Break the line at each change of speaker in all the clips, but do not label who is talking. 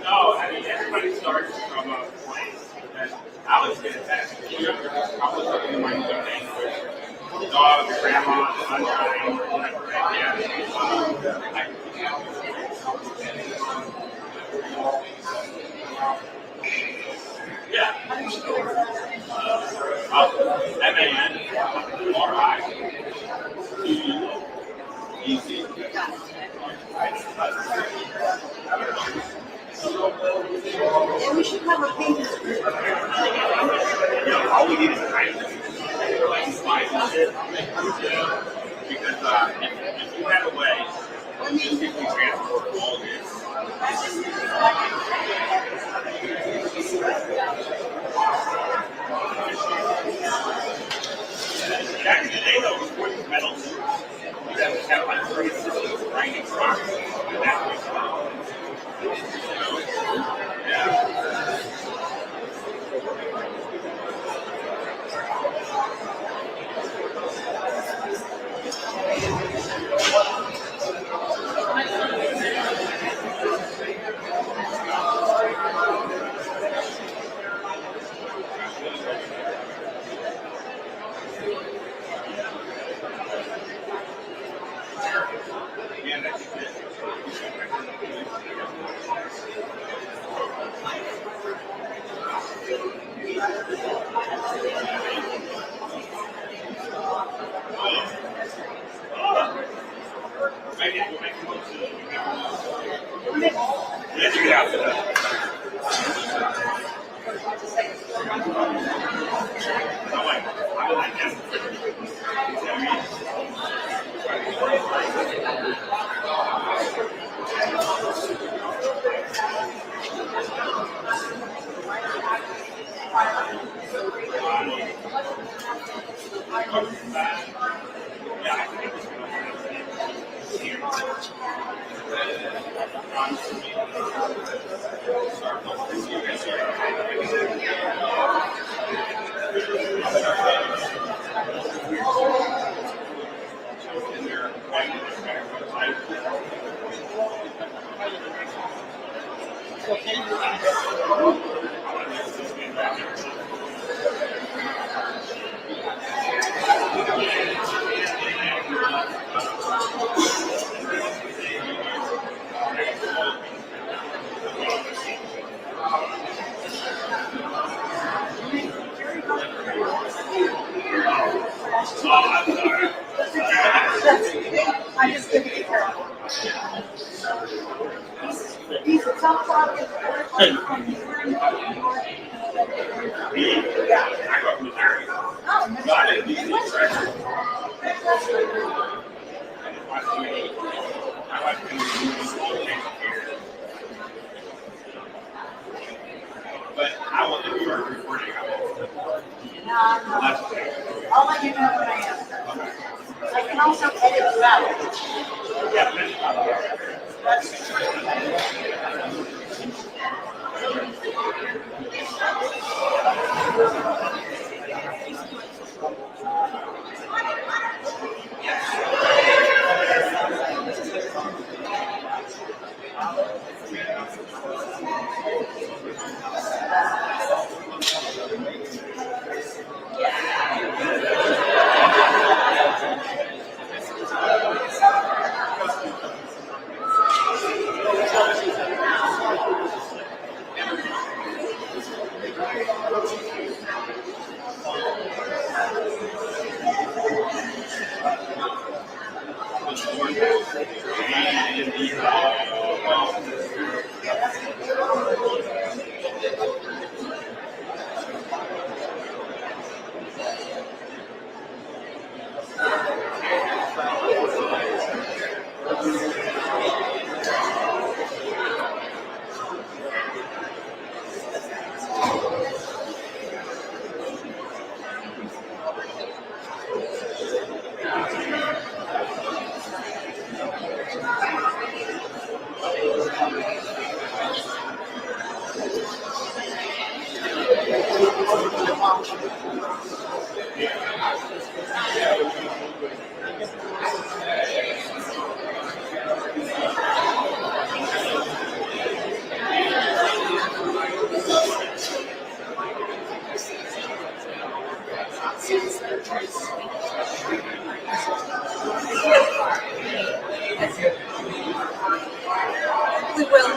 No, I mean, everybody starts from a place. And I was getting that. I was looking at my thing with dogs, grandma, sunshine, whatever. Yeah. MAN, easy.
And we should have a page.
Yeah, all we need is time. Like slides and shit. Because if you had a way, just if you transport all this. Back in the day, though, before these metals, you have to have like grinding rocks. And that was I'm sorry. I grew up in Missouri. No, I didn't do this record. I watched him here. But I will, if you are recording, I will.
I'll let you know when I am. I can also edit you out. We will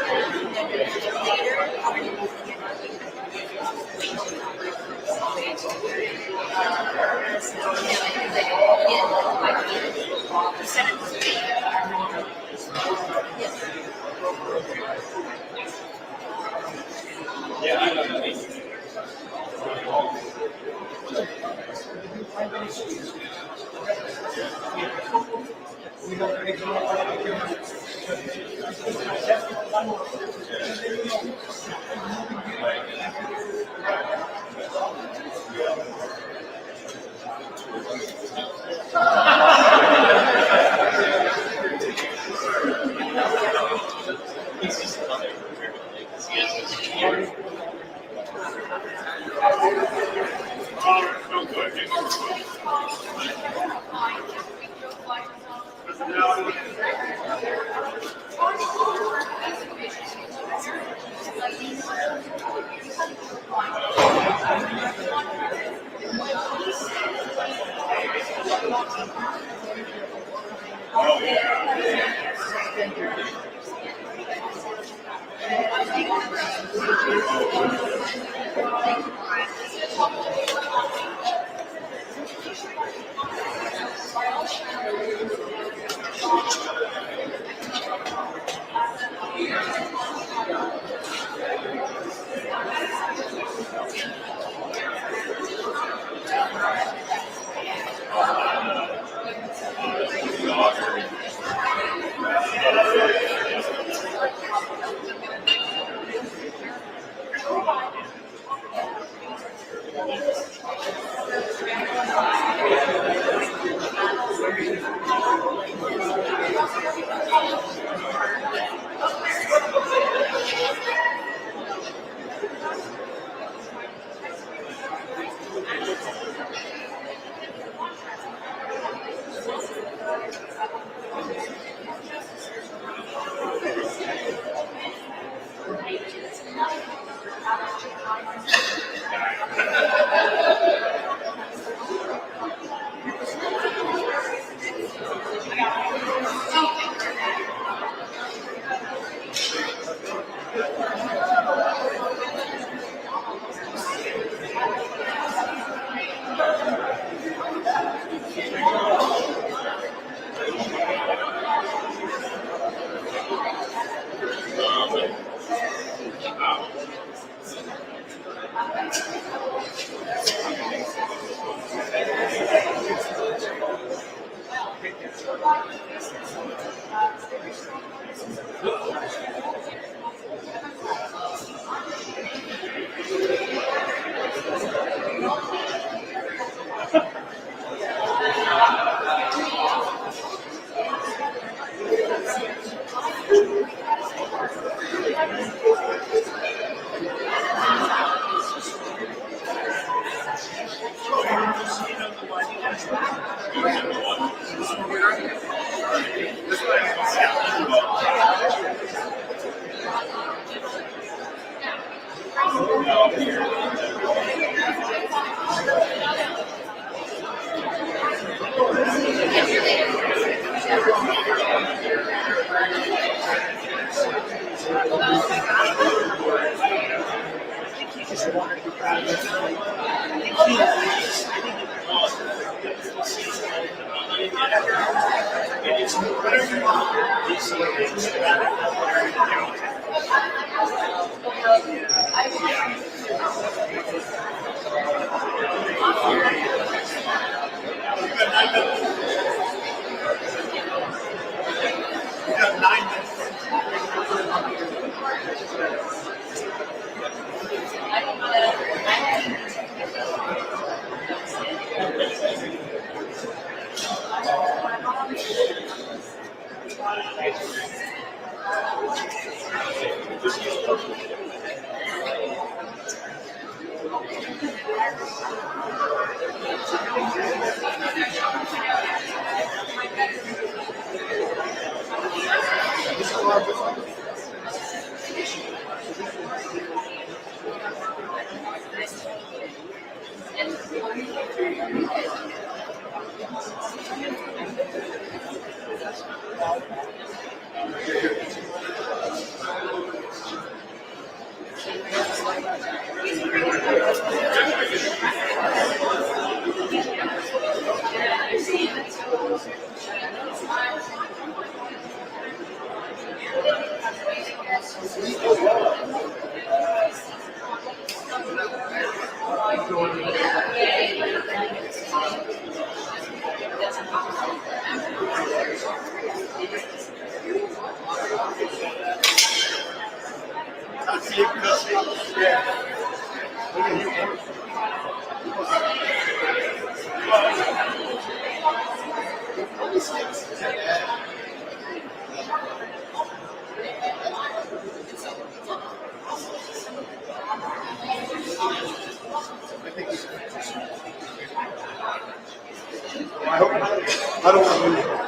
I hope I don't want to lose it.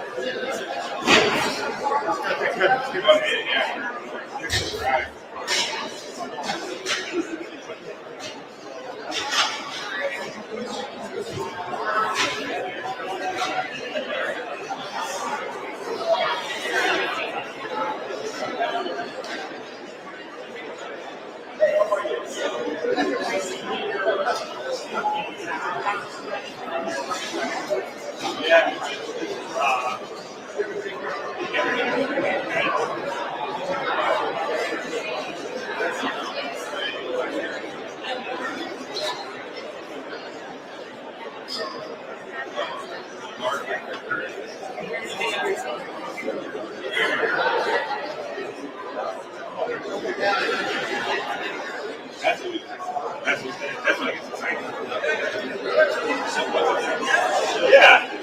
That's what gets exciting. Yeah.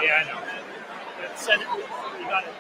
Yeah, I know. Send it. You got it.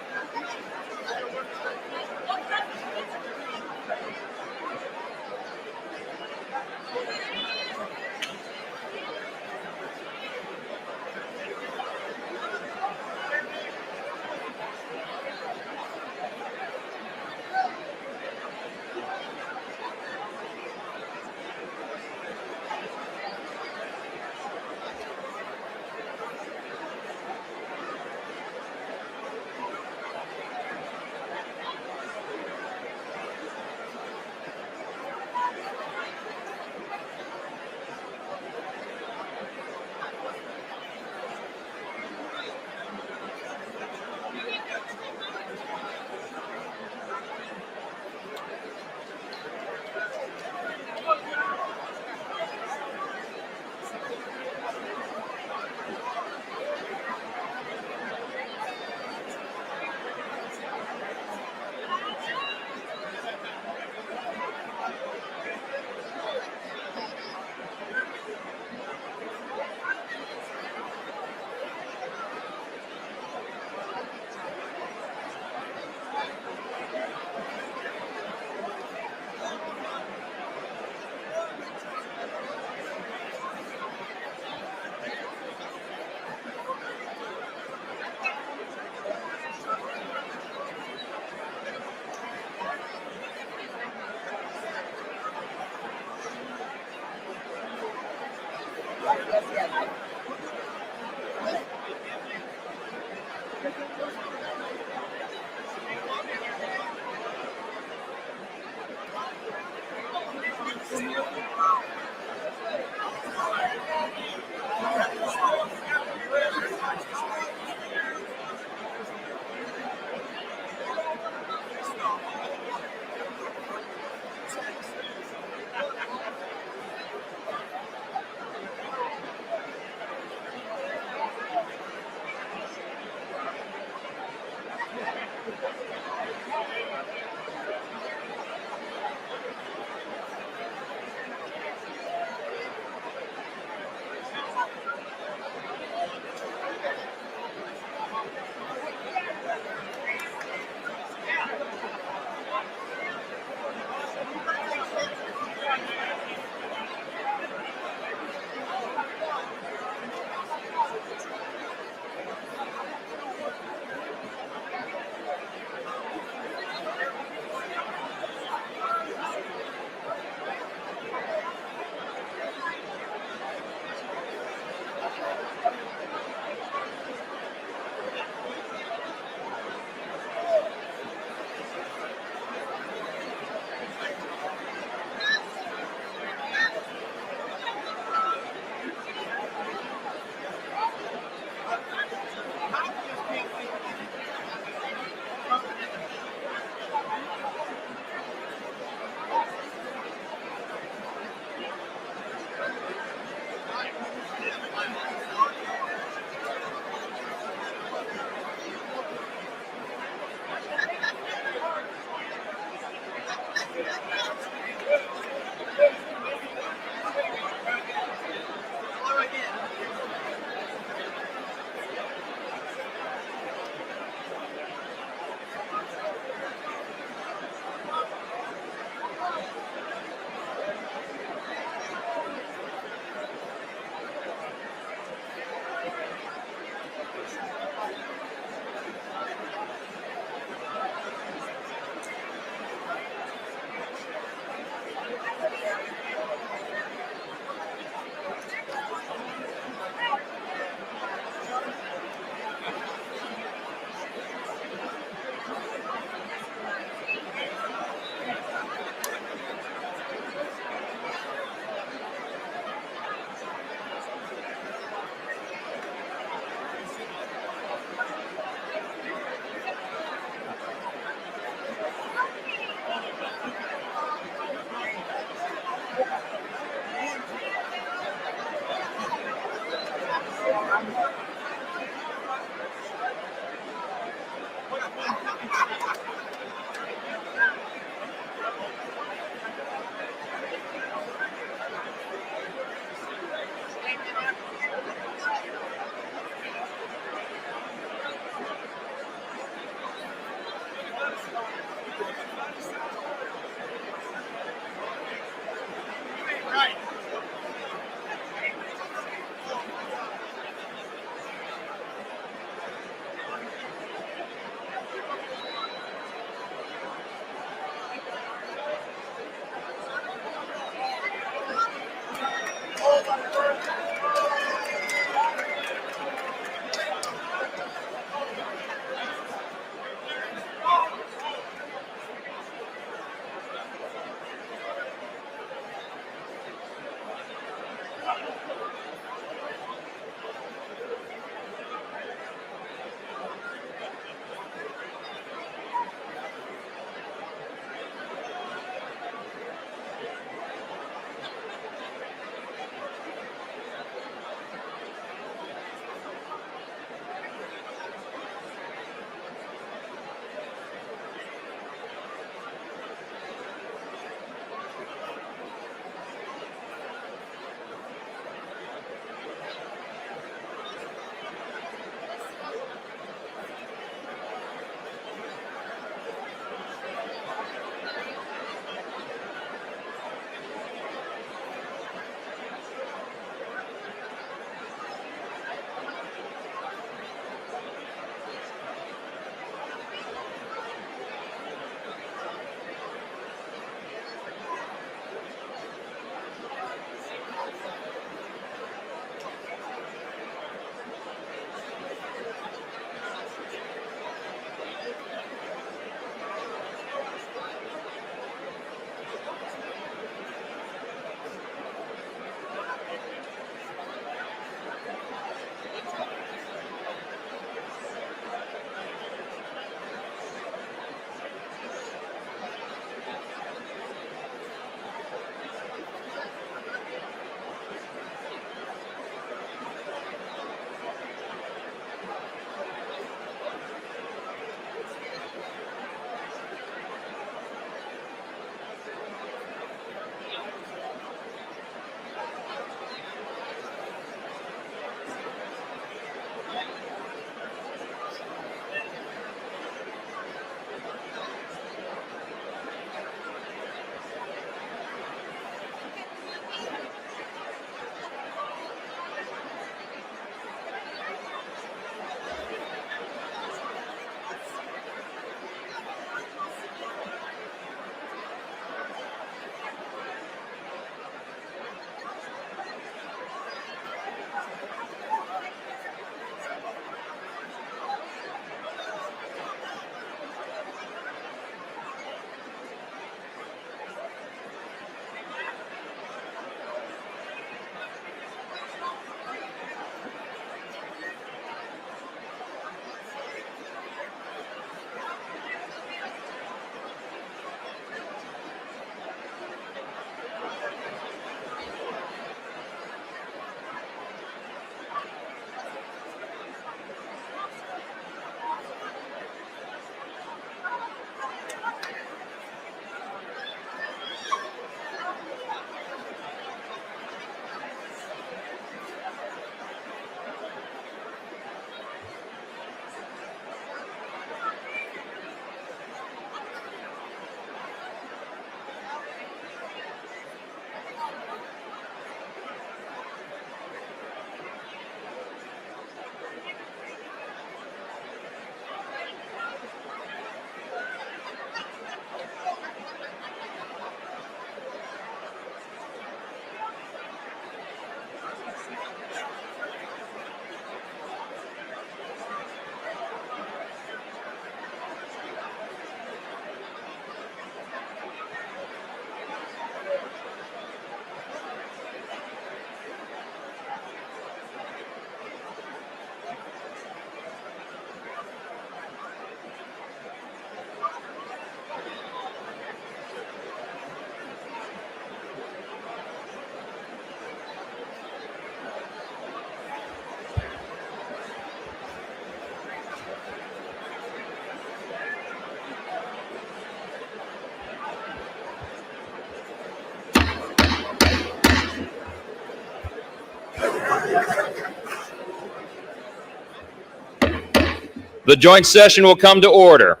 The joint session will come to order.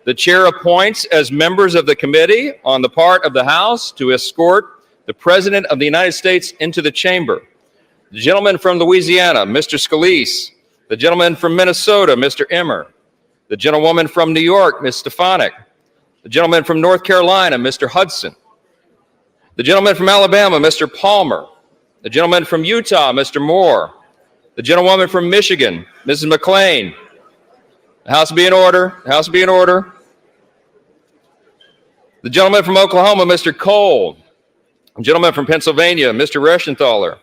The chair appoints as members of the committee on the part of the House to escort the President of the United States into the chamber. The gentleman from Louisiana, Mr. Scalise. The gentleman from Minnesota, Mr. Emmer. The gentlewoman from New York, Ms. Stefanik. The gentleman from North Carolina, Mr. Hudson. The gentleman from Alabama, Mr. Palmer. The gentleman from Utah, Mr. Moore. The gentlewoman from Michigan, Mrs. McClain. The House be in order. The House be in order. The gentleman from Oklahoma, Mr. Cole. The gentleman from Pennsylvania, Mr. Reschenthaler.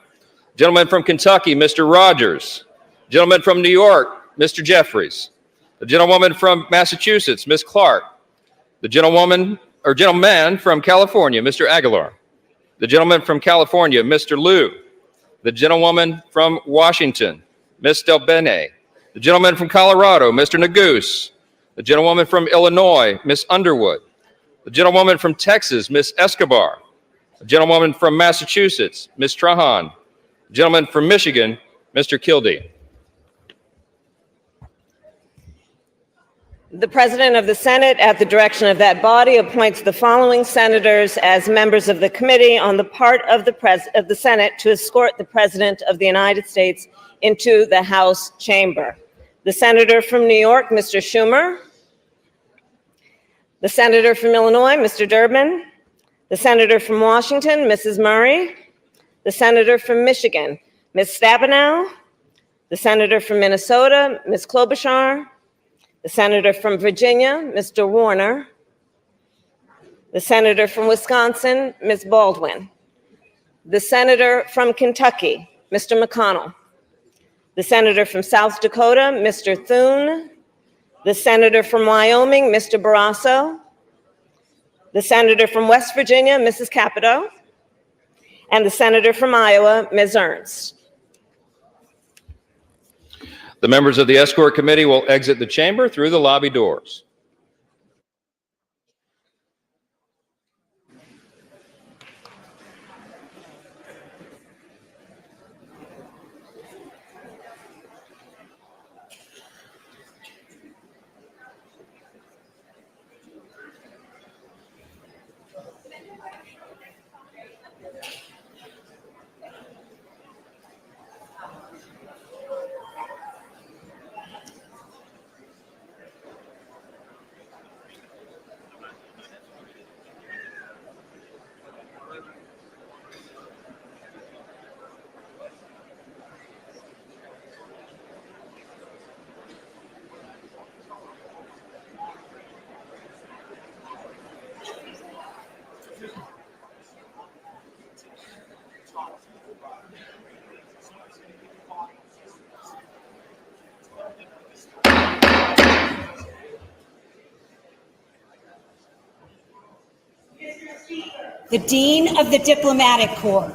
Gentleman from Kentucky, Mr. Rogers. Gentleman from New York, Mr. Jeffries. The gentlewoman from Massachusetts, Ms. Clark. The gentleman from California, Mr. Aguilar. The gentleman from California, Mr. Liu. The gentlewoman from Washington, Ms. Del Bene. The gentleman from Colorado, Mr. Neguse. The gentlewoman from Illinois, Ms. Underwood. The gentlewoman from Texas, Ms. Escobar. The gentlewoman from Massachusetts, Ms. Trahan. The gentleman from Michigan, Mr. Kildee.
The President of the Senate, at the direction of that body, appoints the following senators as members of the committee on the part of the Senate to escort the President of the United States into the House chamber. The Senator from New York, Mr. Schumer. The Senator from Illinois, Mr. Durbin. The Senator from Washington, Mrs. Murray. The Senator from Michigan, Ms. Stabenow. The Senator from Minnesota, Ms. Klobuchar. The Senator from Virginia, Mr. Warner. The Senator from Wisconsin, Ms. Baldwin. The Senator from Kentucky, Mr. McConnell. The Senator from South Dakota, Mr. Thune. The Senator from Wyoming, Mr. Barrasso. The Senator from West Virginia, Mrs. Capito. And the Senator from Iowa, Ms. Ernst.
The members of the escort committee will exit the chamber through the lobby doors.
The Dean of the Diplomatic Corps.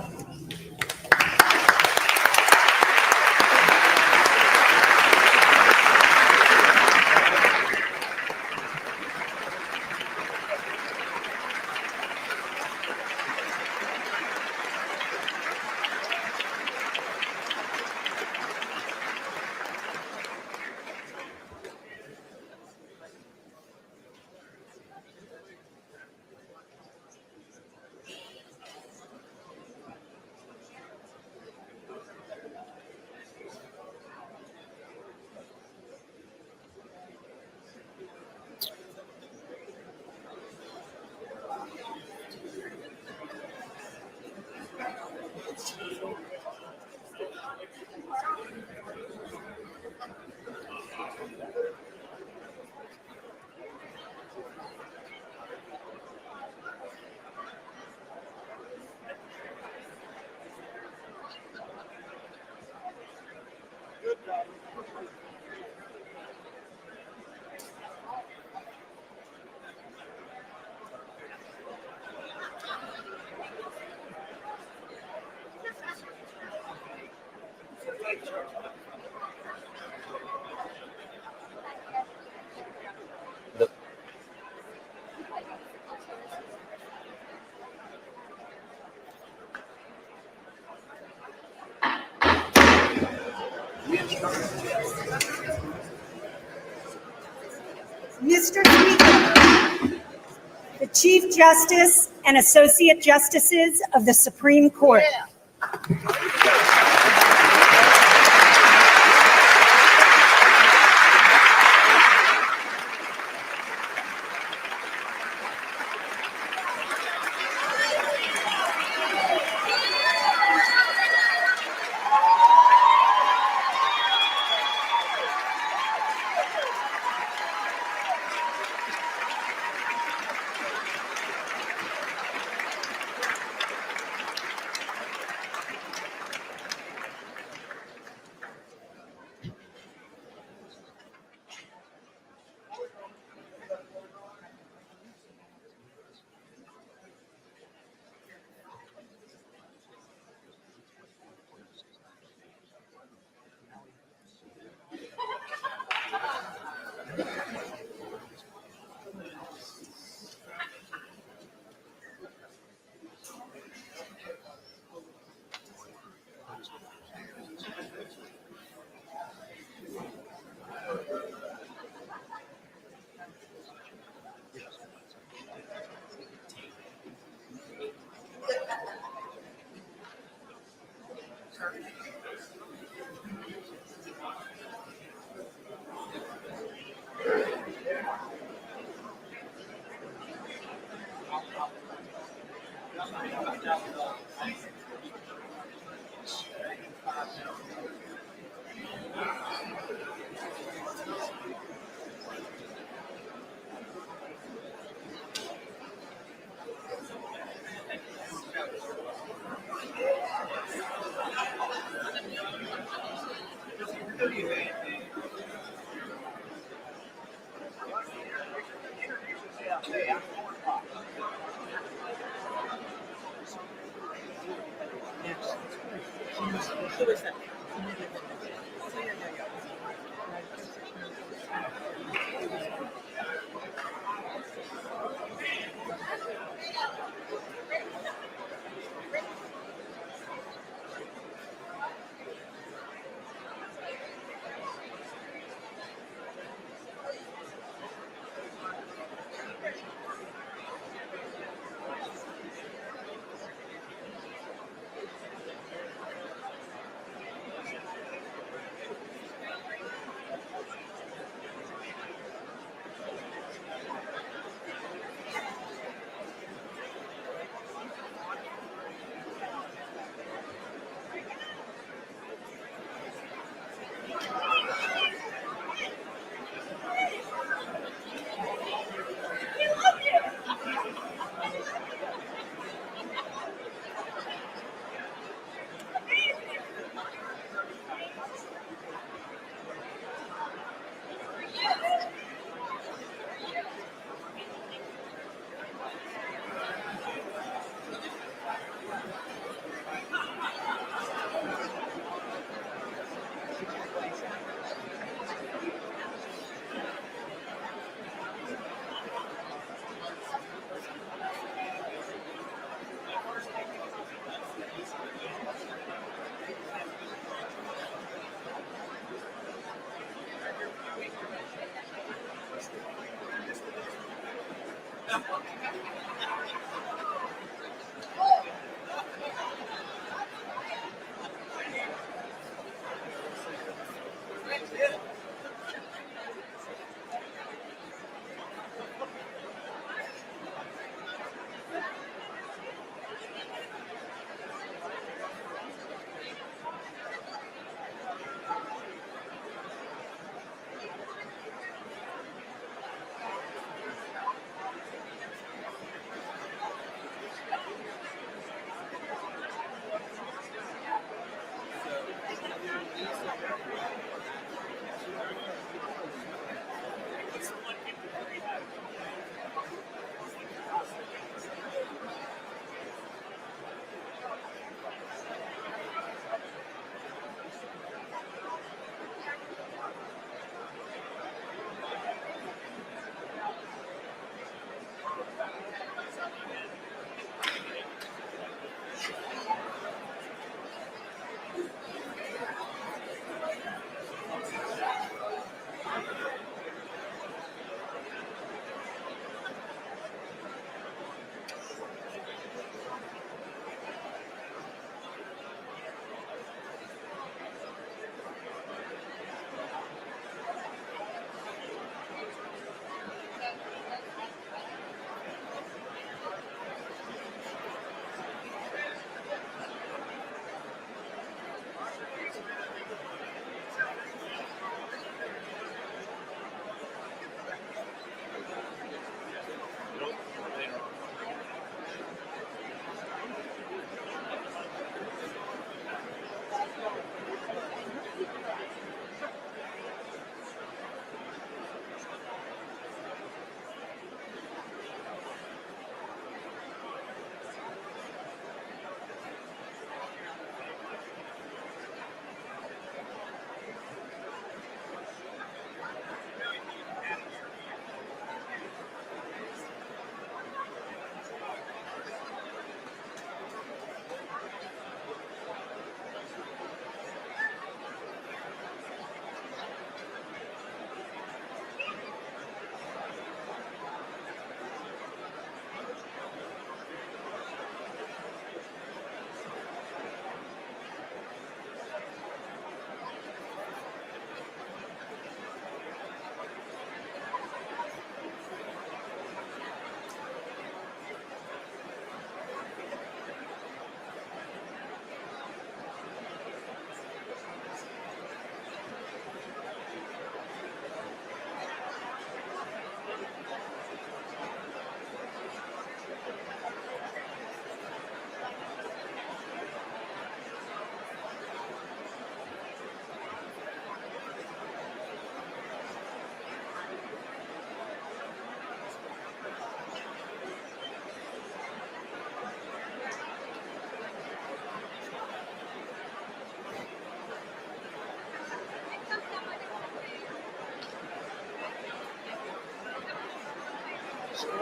Mr. Speaker, the Chief Justice and Associate Justices of the Supreme Court. I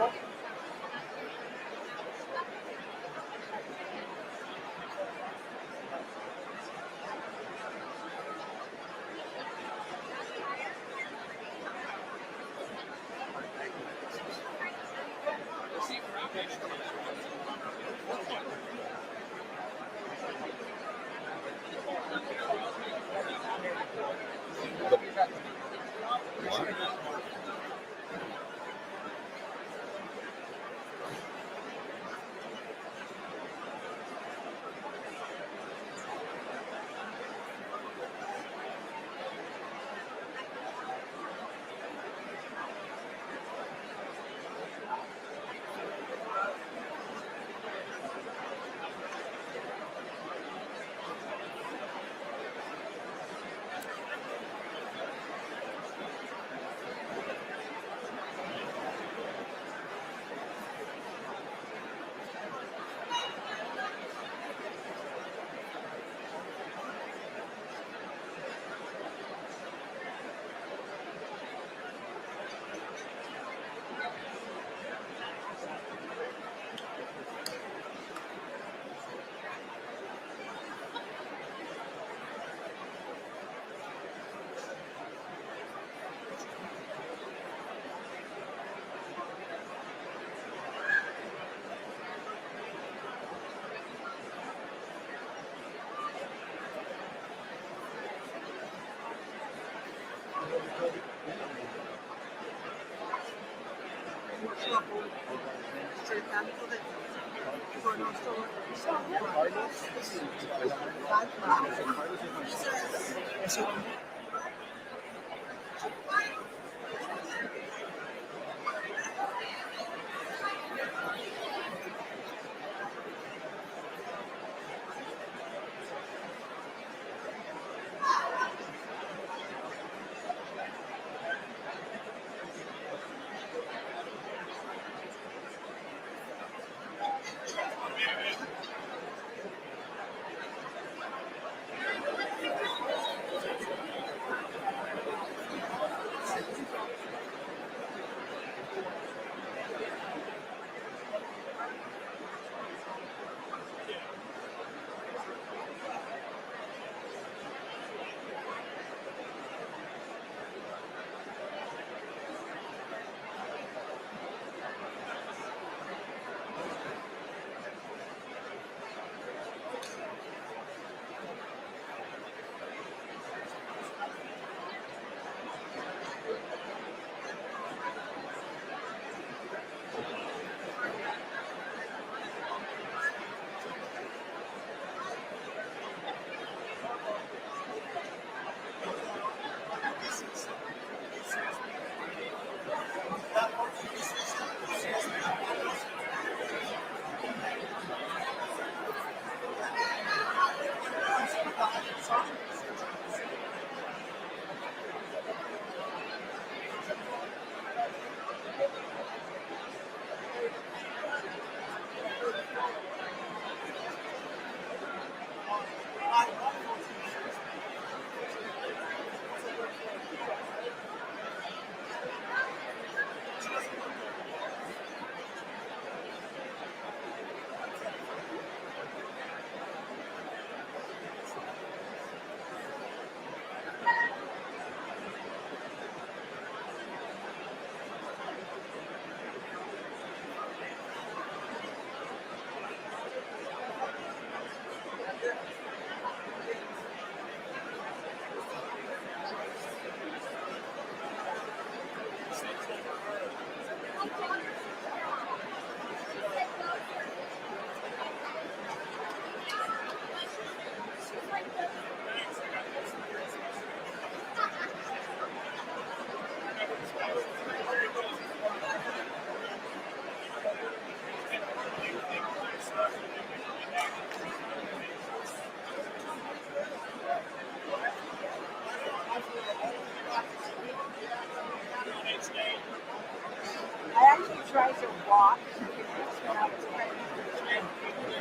actually tried to walk when I was pregnant.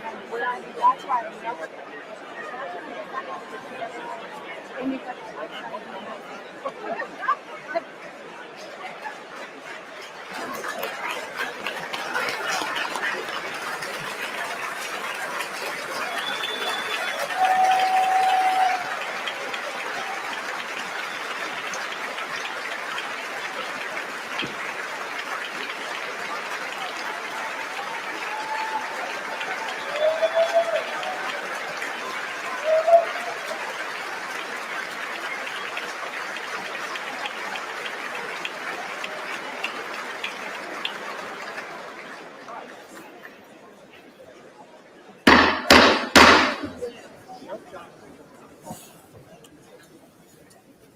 And when that's why I never. And you got to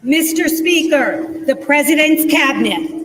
Mr. Speaker, the President's Cabinet.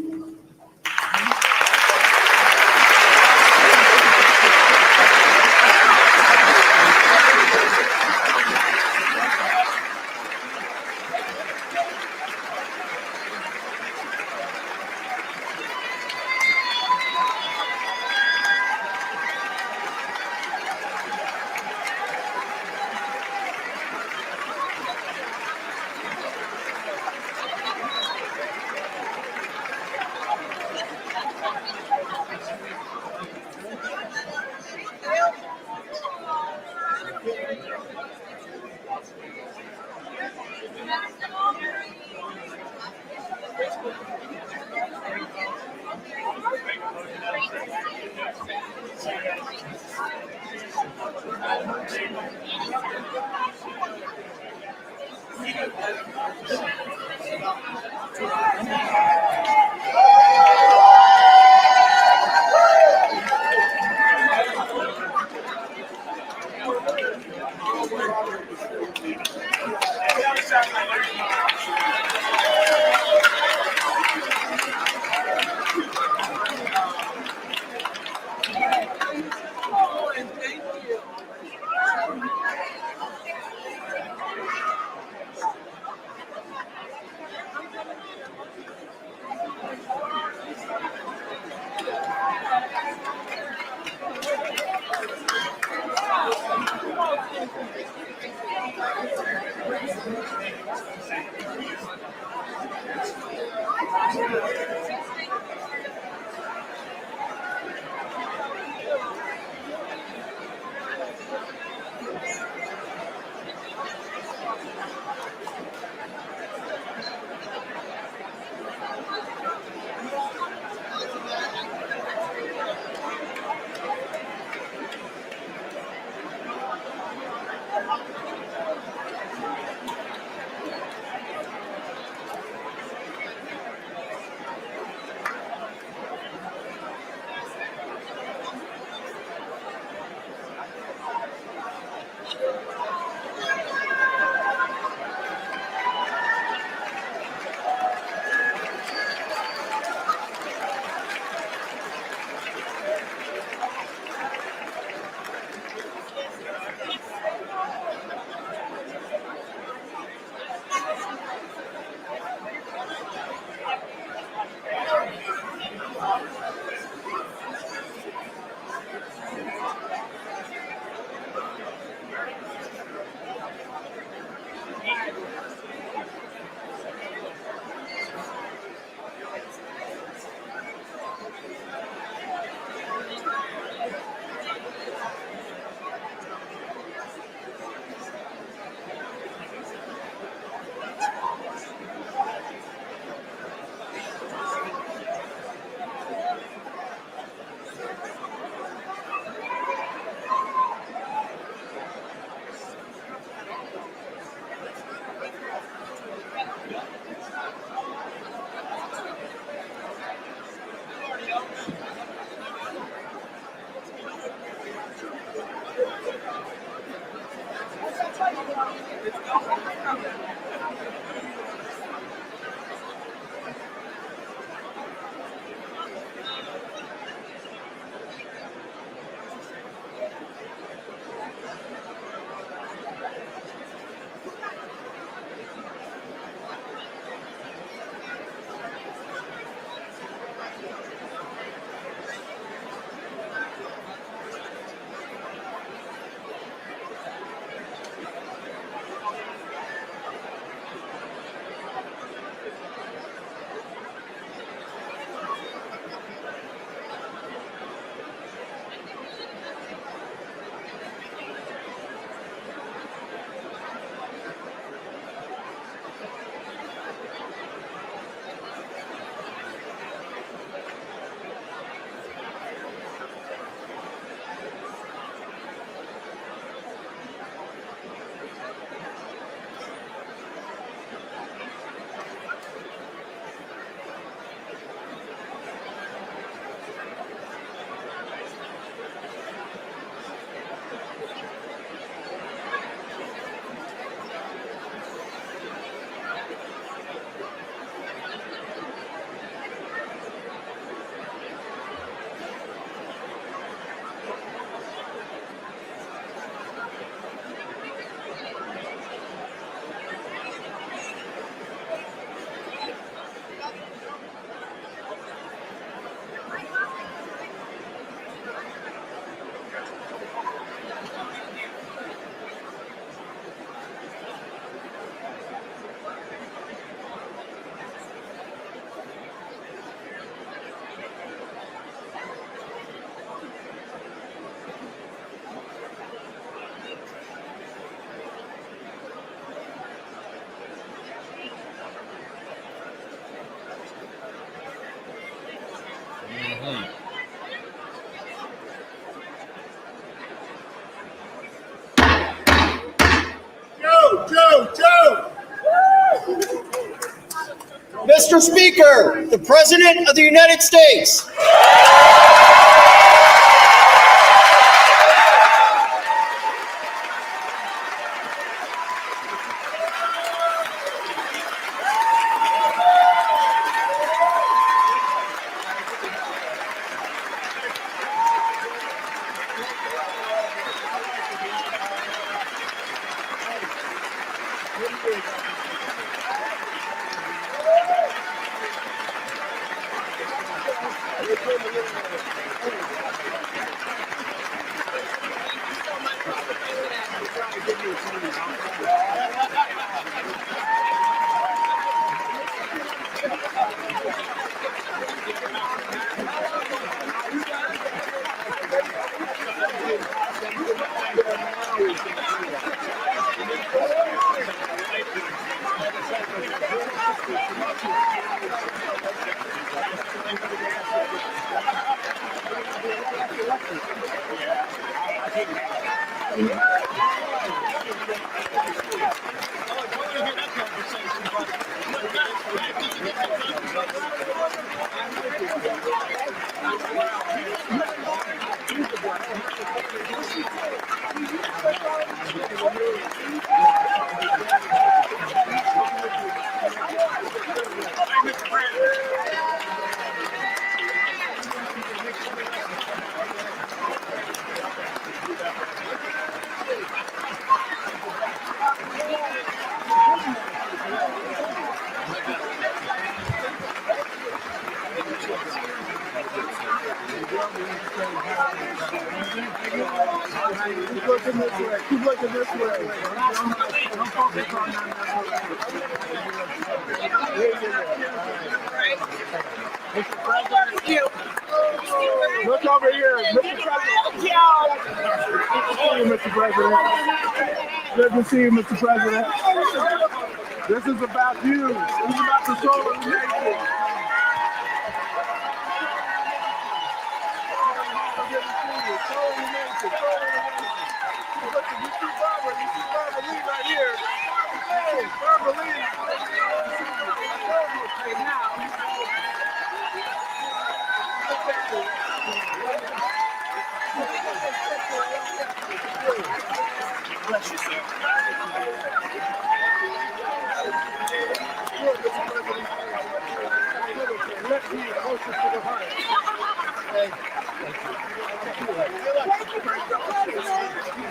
Mr. Speaker, the President of the United States.
Keep looking this way. Keep looking this way. Don't focus on that. Look over here, Mr. President. Good to see you, Mr. President. This is about you. This is about the soul of the nation.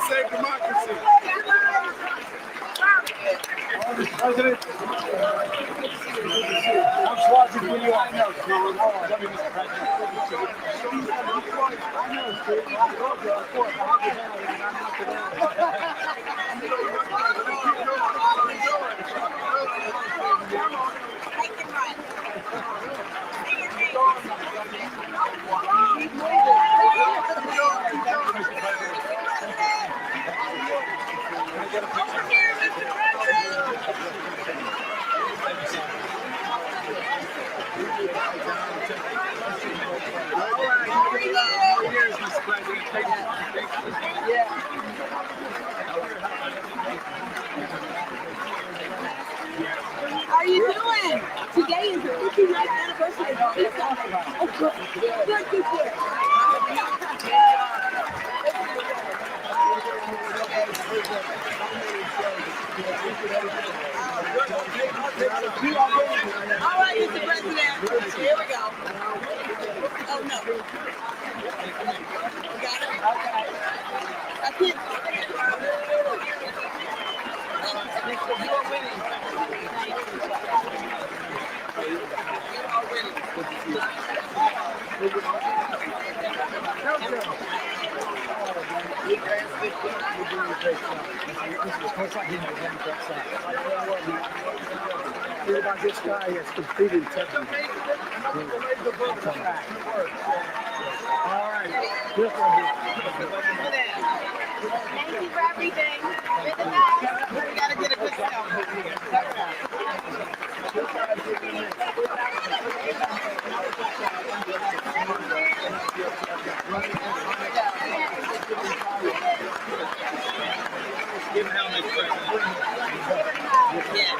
Save democracy. President, I'm watching for you. I know.
How are you doing? Today is the 59th anniversary of pizza. Oh, good. Good. All right, Mr. President. Here we go. Oh, no. You got it? Okay. That's it. You are winning.
This guy has completed technique. All right. This one here.
Thank you for everything. We gotta get a good selfie.
Give him helmet, President. Yeah,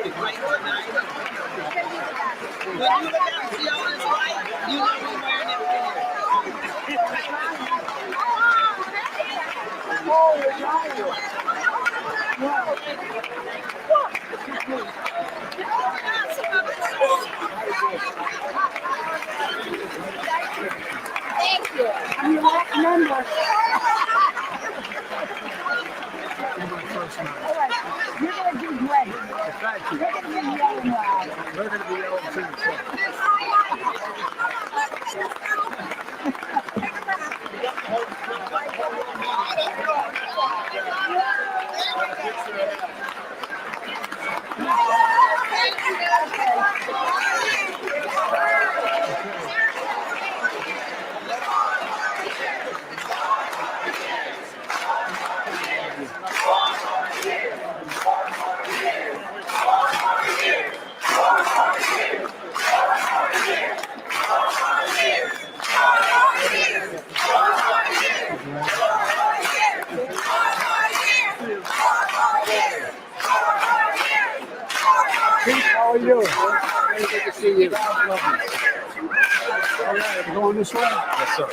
the great tonight. When you look down and see all this white, you know we're wearing it
Thank you.
I'm your last member. All right, you're gonna do great.
Thank you.
You're gonna be yelling loud.
They're going to be yelling too. How are you? Good to see you. All right, going this way? Yes, sir.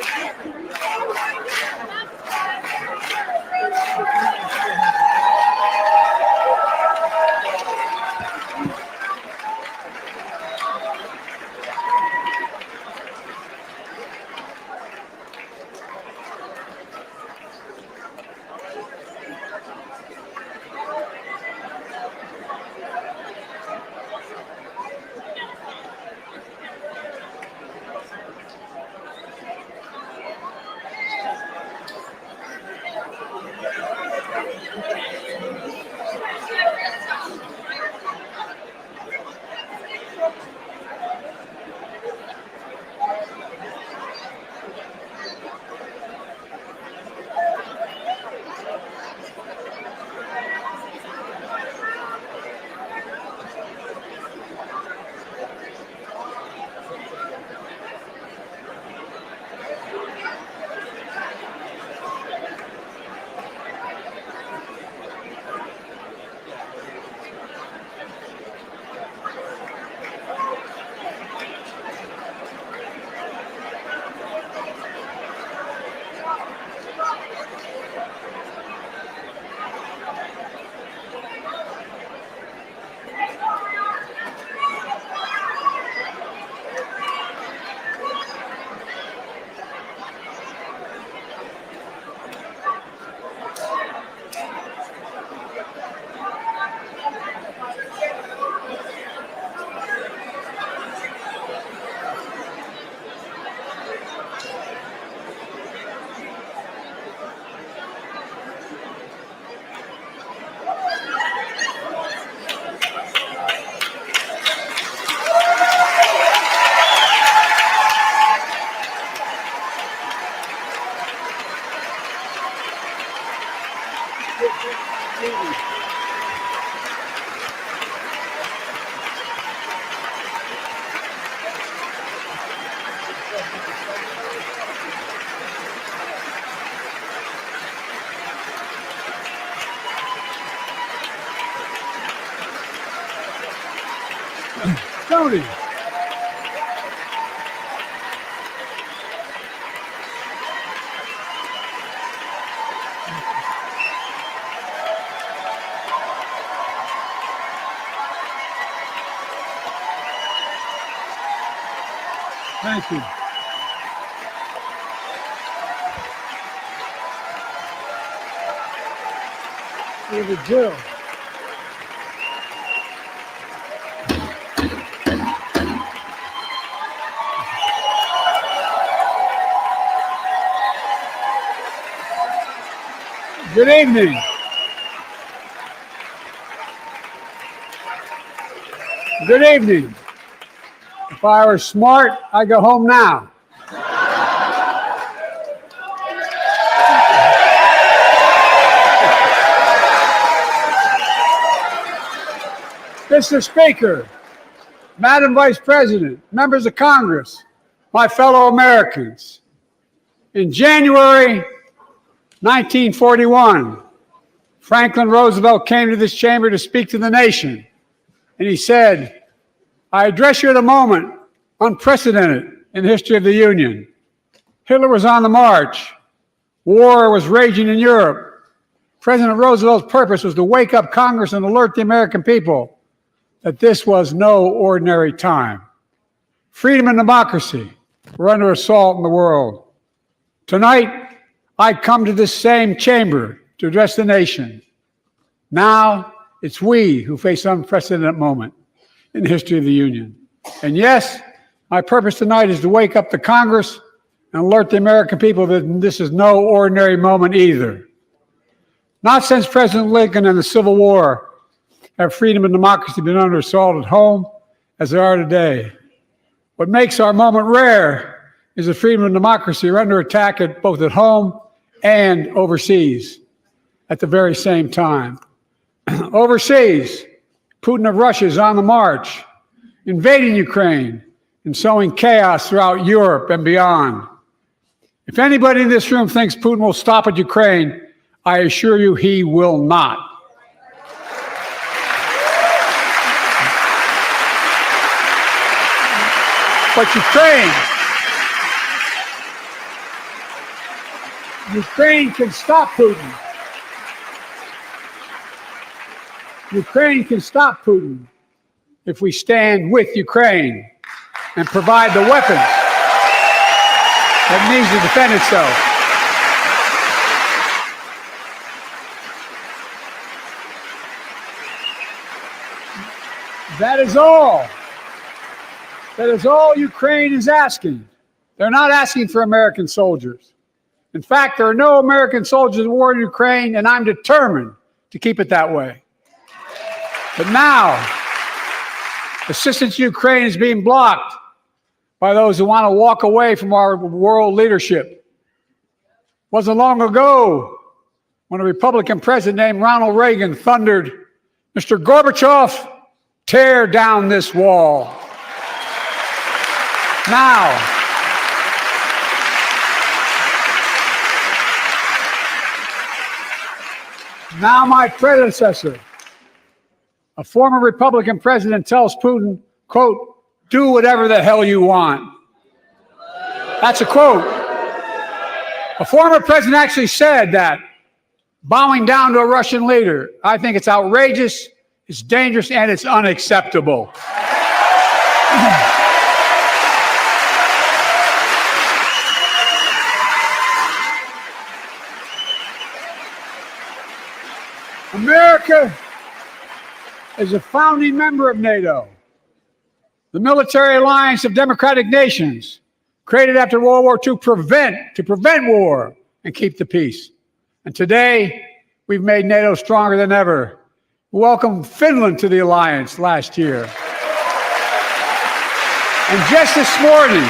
Tony. Thank you. Here's a Jill. Good evening. Good evening. If I were smart, I'd go home now. Mr. Speaker, Madam Vice President, members of Congress, my fellow Americans, in January 1941,
Franklin Roosevelt came to this chamber to speak to the nation, and he said, "I address you at a moment unprecedented in the history of the Union. Hitler was on the march. War was raging in Europe. President Roosevelt's purpose was to wake up Congress and alert the American people that this was no ordinary time. Freedom and democracy were under assault in the world. Tonight, I come to this same chamber to address the nation. Now, it's we who face an unprecedented moment in the history of the Union. And yes, my purpose tonight is to wake up the Congress and alert the American people that this is no ordinary moment either. Not since President Lincoln and the Civil War have freedom and democracy been under assault at home as they are today. What makes our moment rare is that freedom and democracy are under attack both at home and overseas at the very same time. Overseas, Putin of Russia is on the march, invading Ukraine and sowing chaos throughout Europe and beyond. If anybody in this room thinks Putin will stop at Ukraine, I assure you he will not. But Ukraine can stop Putin. Ukraine can stop Putin if we stand with Ukraine and provide the weapons that needs to defend itself. That is all. That is all Ukraine is asking. They're not asking for American soldiers. In fact, there are no American soldiers in war in Ukraine, and I'm determined to keep it that way. But now, assistance to Ukraine is being blocked by those who want to walk away from our world leadership. It wasn't long ago when a Republican president named Ronald Reagan thundered, "Mr. Gorbachev, tear down this wall." Now my predecessor, a former Republican president, tells Putin, quote, "Do whatever the hell you want." That's a quote. A former president actually said that, bowing down to a Russian leader. I think it's outrageous, it's dangerous, and it's unacceptable. America is a founding member of NATO, the military alliance of democratic nations created after World War II to prevent war and keep the peace. And today, we've made NATO stronger than ever. We welcomed Finland to the alliance last year. And just this morning,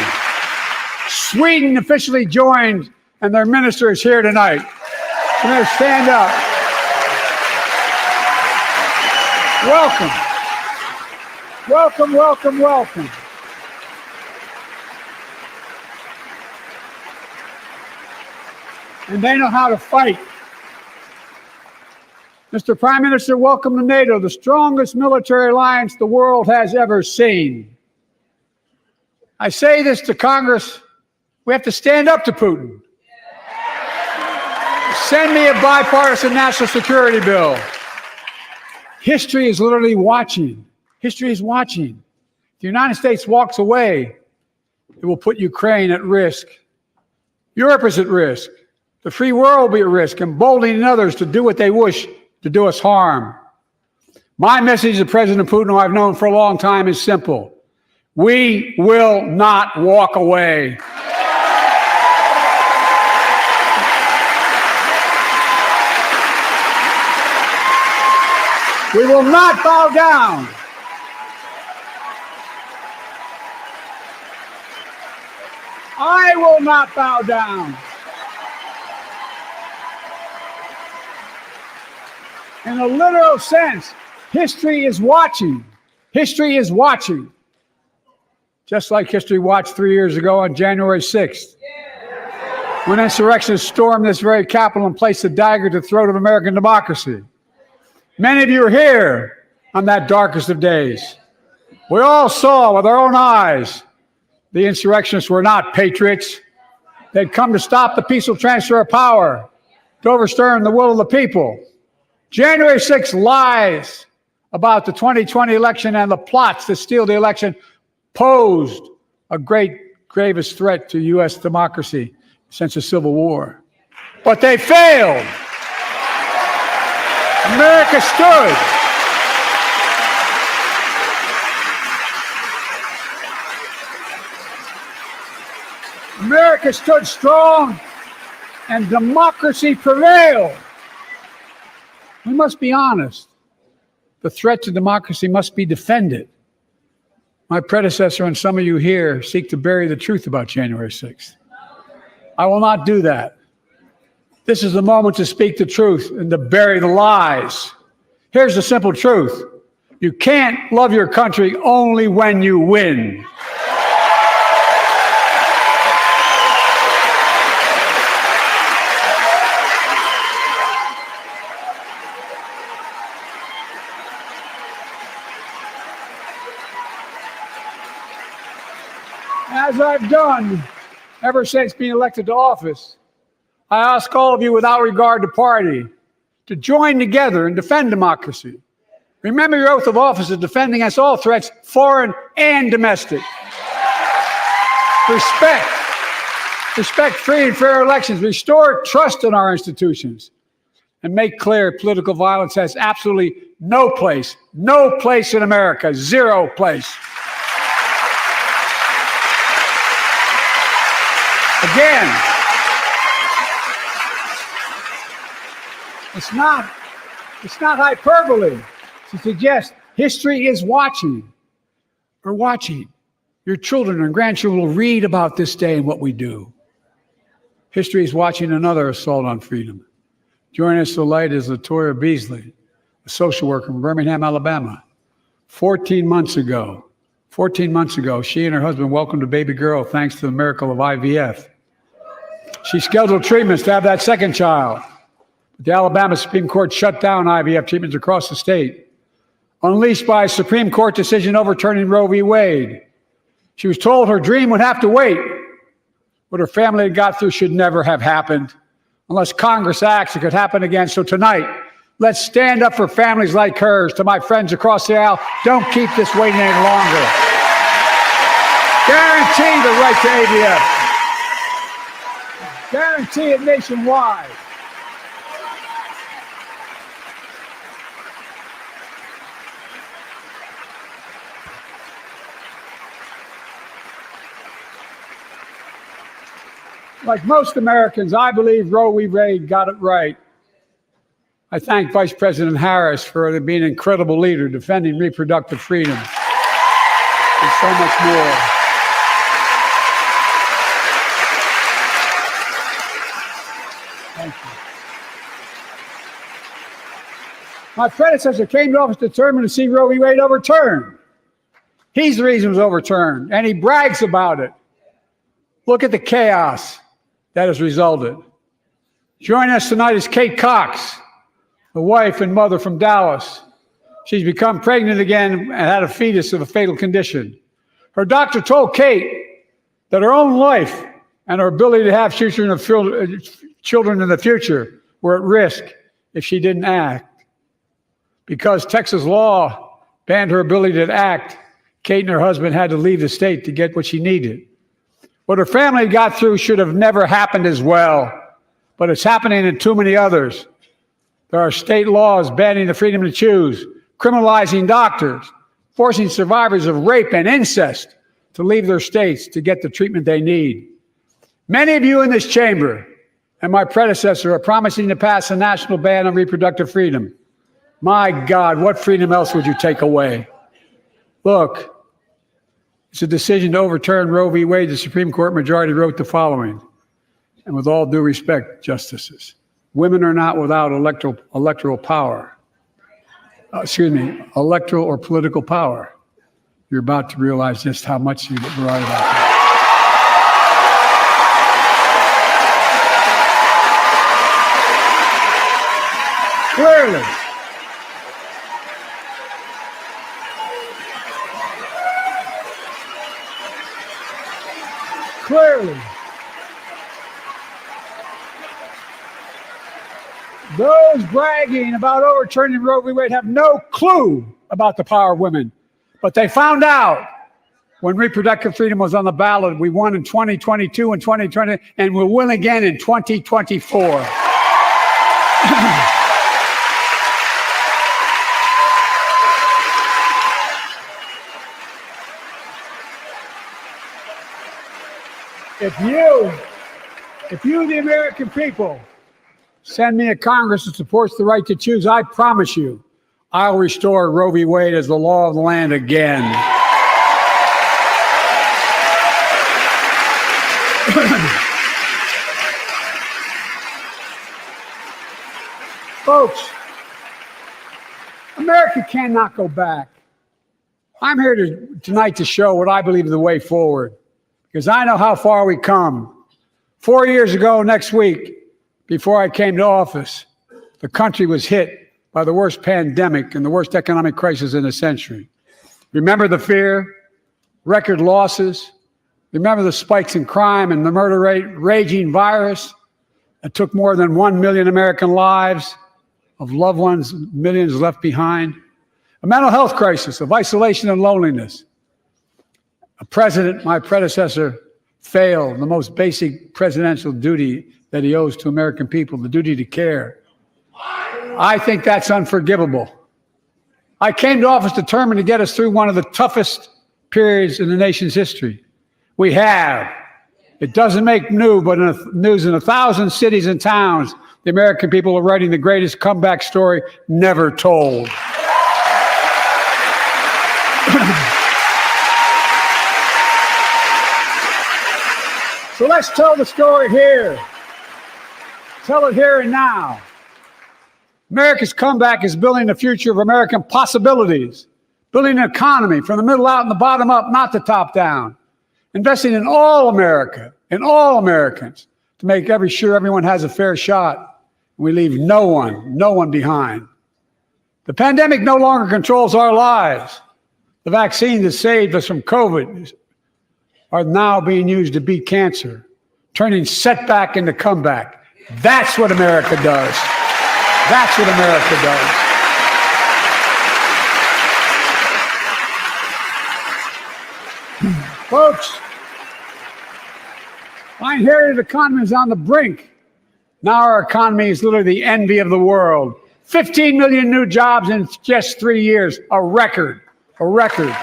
Sweden officially joined, and their minister is here tonight. I'm going to stand up. Welcome. Welcome, welcome, welcome. And they know how to fight. Mr. Prime Minister, welcome to NATO, the strongest military alliance the world has ever seen. I say this to Congress, we have to stand up to Putin. Send me a bipartisan national security bill. History is literally watching. History is watching. If the United States walks away, it will put Ukraine at risk. Europe is at risk. The free world will be at risk, emboldening others to do what they wish to do us harm. My message to President Putin, who I've known for a long time, is simple. We will not walk away. We will not bow down. I will not bow down. In a literal sense, history is watching. History is watching. Just like history watched 3 years ago on January 6th. when insurrectionists stormed this very Capitol and placed a dagger to the throat of American democracy. Many of you are here on that darkest of days. We all saw with our own eyes the insurrectionists were not patriots. They'd come to stop the peaceful transfer of power, to overturn the will of the people. January 6th lies about the 2020 election and the plots to steal the election posed a gravest threat to U.S. democracy since the Civil War. But they failed. America stood. America stood strong and democracy prevailed. We must be honest. The threat to democracy must be defended. My predecessor and some of you here seek to bury the truth about January 6th. I will not do that. This is the moment to speak the truth and to bury the lies. Here's the simple truth. You can't love your country only when you win. As I've done ever since being elected to office, I ask all of you without regard to party to join together and defend democracy. Remember your oath of office of defending against all threats, foreign and domestic. Respect free and fair elections, restore trust in our institutions, and make clear political violence has absolutely no place in America, zero place. Again, it's not hyperbole to suggest history is watching. We're watching. Your children and grandchildren will read about this day and what we do. History is watching another assault on freedom. Joining us tonight is Latoya Beasley, a social worker from Birmingham, Alabama. 14 months ago, she and her husband welcomed a baby girl thanks to the miracle of IVF. She scheduled treatments to have that second child. But the Alabama Supreme Court shut down IVF treatments across the state, unleashed by a Supreme Court decision overturning Roe v. Wade. She was told her dream would have to wait. What her family had got through should never have happened. Unless Congress acts, it could happen again. So tonight, let's stand up for families like hers. To my friends across the aisle, don't keep this waiting any longer. Guarantee the right to AVF. Guarantee it nationwide. Like most Americans, I believe Roe v. Wade got it right. I thank Vice President Harris for being an incredible leader defending reproductive freedom and so much more. Thank you. My predecessor came to office determined to see Roe v. Wade overturned. He's the reason it was overturned, and he brags about it. Look at the chaos that has resulted. Joining us tonight is Kate Cox, the wife and mother from Dallas. She's become pregnant again and had a fetus of a fatal condition. Her doctor told Kate that her own life and her ability to have children in the future were at risk if she didn't act. Because Texas law banned her ability to act, Kate and her husband had to leave the state to get what she needed. What her family got through should have never happened as well, but it's happening in too many others. There are state laws banning the freedom to choose, criminalizing doctors, forcing survivors of rape and incest to leave their states to get the treatment they need. Many of you in this chamber and my predecessor are promising to pass a national ban on reproductive freedom. My God, what freedom else would you take away? Look, it's a decision to overturn Roe v. Wade. The Supreme Court majority wrote the following, and with all due respect, justices, women are not without electoral power. Electoral or political power. You're about to realize just how much you're right about that. Clearly. Clearly. Those bragging about overturning Roe v. Wade have no clue about the power of women. But they found out when reproductive freedom was on the ballot. We won in 2022 and 2020, and we'll win again in 2024. If you, the American people, send me a Congress that supports the right to choose, I promise you, I'll restore Roe v. Wade as the law of the land again. Folks, America cannot go back. I'm here tonight to show what I believe is the way forward, because I know how far we come. 4 years ago next week, before I came to office, the country was hit by the worst pandemic and the worst economic crisis in a century. Remember the fear, record losses. Remember the spikes in crime and the murder rate, raging virus that took more than 1 million American lives, of loved ones, millions left behind. A mental health crisis of isolation and loneliness. A president, my predecessor, failed the most basic presidential duty that he owes to American people, the duty to care. I think that's unforgivable. I came to office determined to get us through one of the toughest periods in the nation's history. We have. It doesn't make news, but in 1,000 cities and towns, the American people are writing the greatest comeback story never told. So let's tell the story here. Tell it here and now. America's comeback is building the future of American possibilities, building an economy from the middle out and the bottom up, not the top down, investing in all America, in all Americans, to make sure everyone has a fair shot. We leave no one behind. The pandemic no longer controls our lives. The vaccines that saved us from COVID are now being used to beat cancer, turning setback into comeback. That's what America does. That's what America does. Folks, I inherited an economy is on the brink. Now our economy is literally the envy of the world. 15 million new jobs in just 3 years, a record, a record.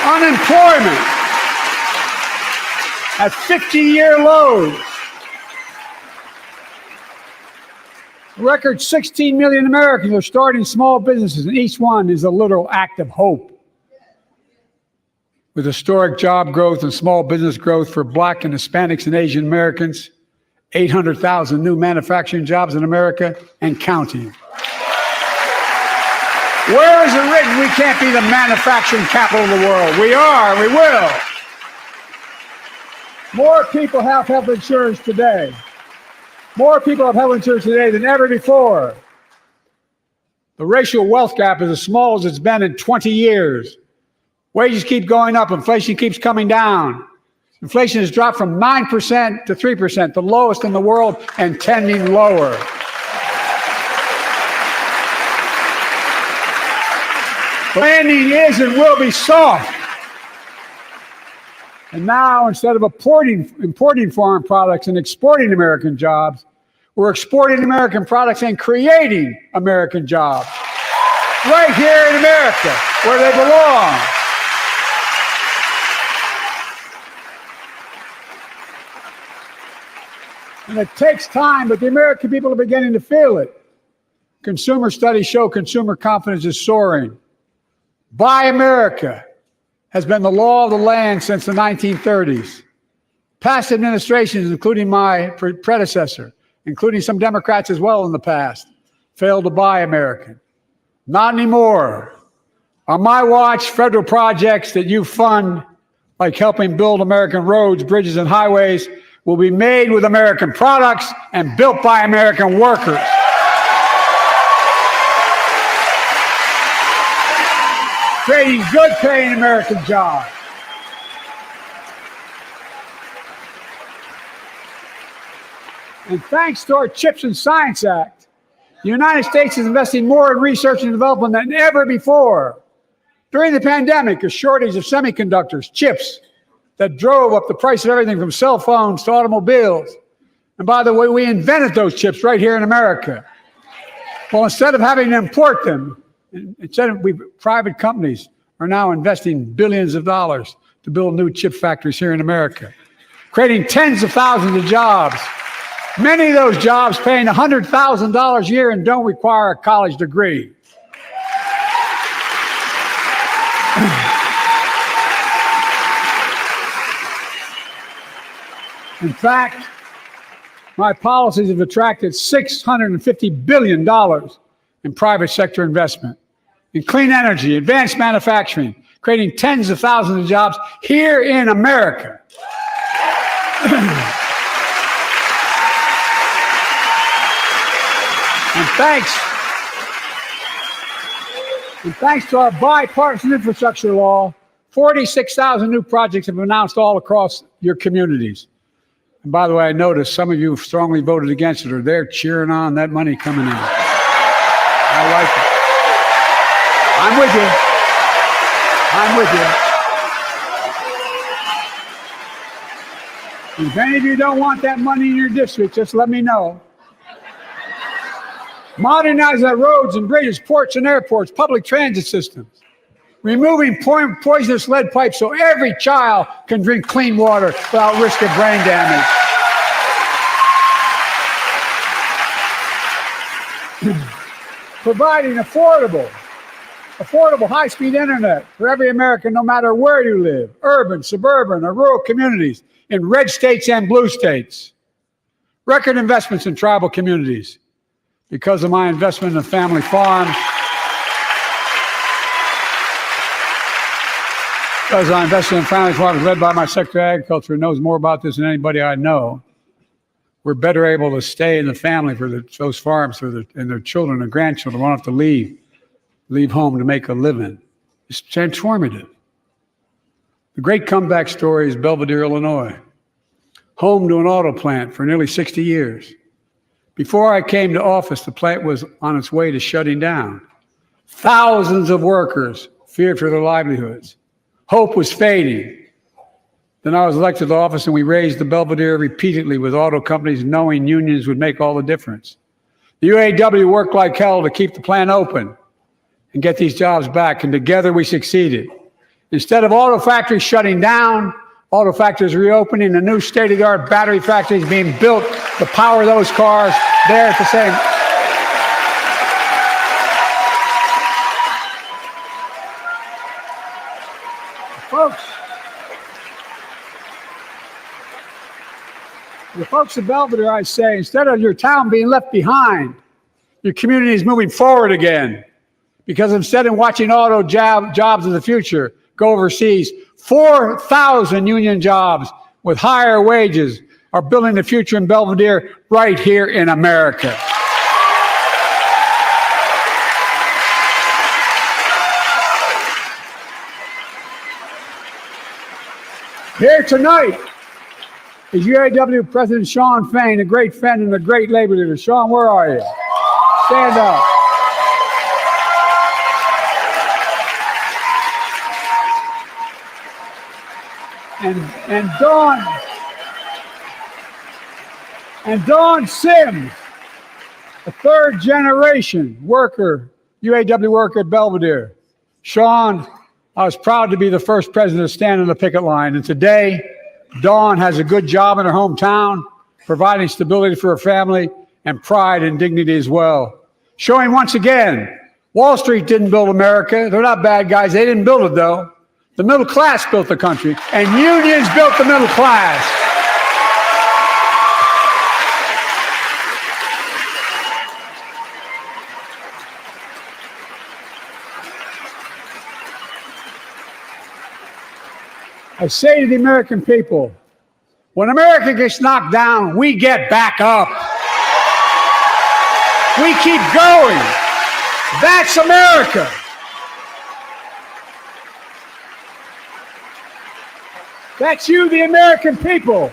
Unemployment at 50-year lows. A record 16 million Americans are starting small businesses, and each one is a literal act of hope. With historic job growth and small business growth for Black and Hispanics and Asian Americans, 800,000 new manufacturing jobs in America and counting. Where is it written we can't be the manufacturing capital of the world? We are, we will. More people have health insurance today. More people have health insurance today than ever before. The racial wealth gap is as small as it's been in 20 years. Wages keep going up, inflation keeps coming down. Inflation has dropped from 9% to 3%, the lowest in the world and tending lower. Landing is and will be soft. And now, instead of importing foreign products and exporting American jobs, we're exporting American products and creating American jobs. Right here in America, where they belong. And it takes time, but the American people are beginning to feel it. Consumer studies show consumer confidence is soaring. Buy America has been the law of the land since the 1930s. Past administrations, including my predecessor, including some Democrats as well in the past, failed to buy American. Not anymore. On my watch, federal projects that you fund, like helping build American roads, bridges, and highways, will be made with American products and built by American workers. Creating good paying American jobs. And thanks to our CHIPS and Science Act, the United States is investing more in research and development than ever before. During the pandemic, a shortage of semiconductors, chips, that drove up the price of everything from cell phones to automobiles. And by the way, we invented those chips right here in America. Well, instead of having to import them, private companies are now investing billions of dollars to build new chip factories here in America, creating tens of thousands of jobs. Many of those jobs paying $100,000 a year and don't require a college degree. In fact, my policies have attracted $650 billion in private sector investment in clean energy, advanced manufacturing, creating tens of thousands of jobs here in America. And thanks to our bipartisan infrastructure law, 46,000 new projects have been announced all across your communities. And by the way, I noticed some of you strongly voted against it, or they're cheering on that money coming in. I like it. I'm with you. I'm with you. If any of you don't want that money in your district, just let me know. Modernize our roads and bridges, ports and airports, public transit systems. Removing poisonous lead pipes so every child can drink clean water without risk of brain damage. Providing affordable high-speed internet for every American, no matter where you live, urban, suburban, or rural communities, in red states and blue states. Record investments in tribal communities. Because of my investment in the family farms, because I invested in family farms led by my Secretary of Agriculture, who knows more about this than anybody I know, we're better able to stay in the family for those farms and their children and grandchildren won't have to leave home to make a living. It's transformative. The great comeback story is Belvidere, Illinois, home to an auto plant for nearly 60 years. Before I came to office, the plant was on its way to shutting down. Thousands of workers feared for their livelihoods. Hope was fading. Then I was elected to office and we raised the Belvedere repeatedly with auto companies knowing unions would make all the difference. The UAW worked like hell to keep the plant open and get these jobs back, and together we succeeded. Instead of auto factories shutting down, auto factories reopening, a new state-of-the-art battery factories being built to power those cars there at the same. The folks of Belvedere, I say, instead of your town being left behind, your community is moving forward again. Because instead of watching auto jobs in the future go overseas, 4,000 union jobs with higher wages are building the future in Belvedere right here in America. Here tonight is UAW President Shawn Fain, a great friend and a great labor leader. Shawn, where are you? Stand up. And Dawn Sims, a third generation worker, UAW worker at Belvedere. Shawn, I was proud to be the first president to stand on the picket line, and today, Dawn has a good job in her hometown, providing stability for her family and pride and dignity as well. Showing once again, Wall Street didn't build America. They're not bad guys. They didn't build it, though. The middle class built the country, and unions built the middle class. I say to the American people, When America gets knocked down, we get back up. We keep going. That's America. That's you, the American people.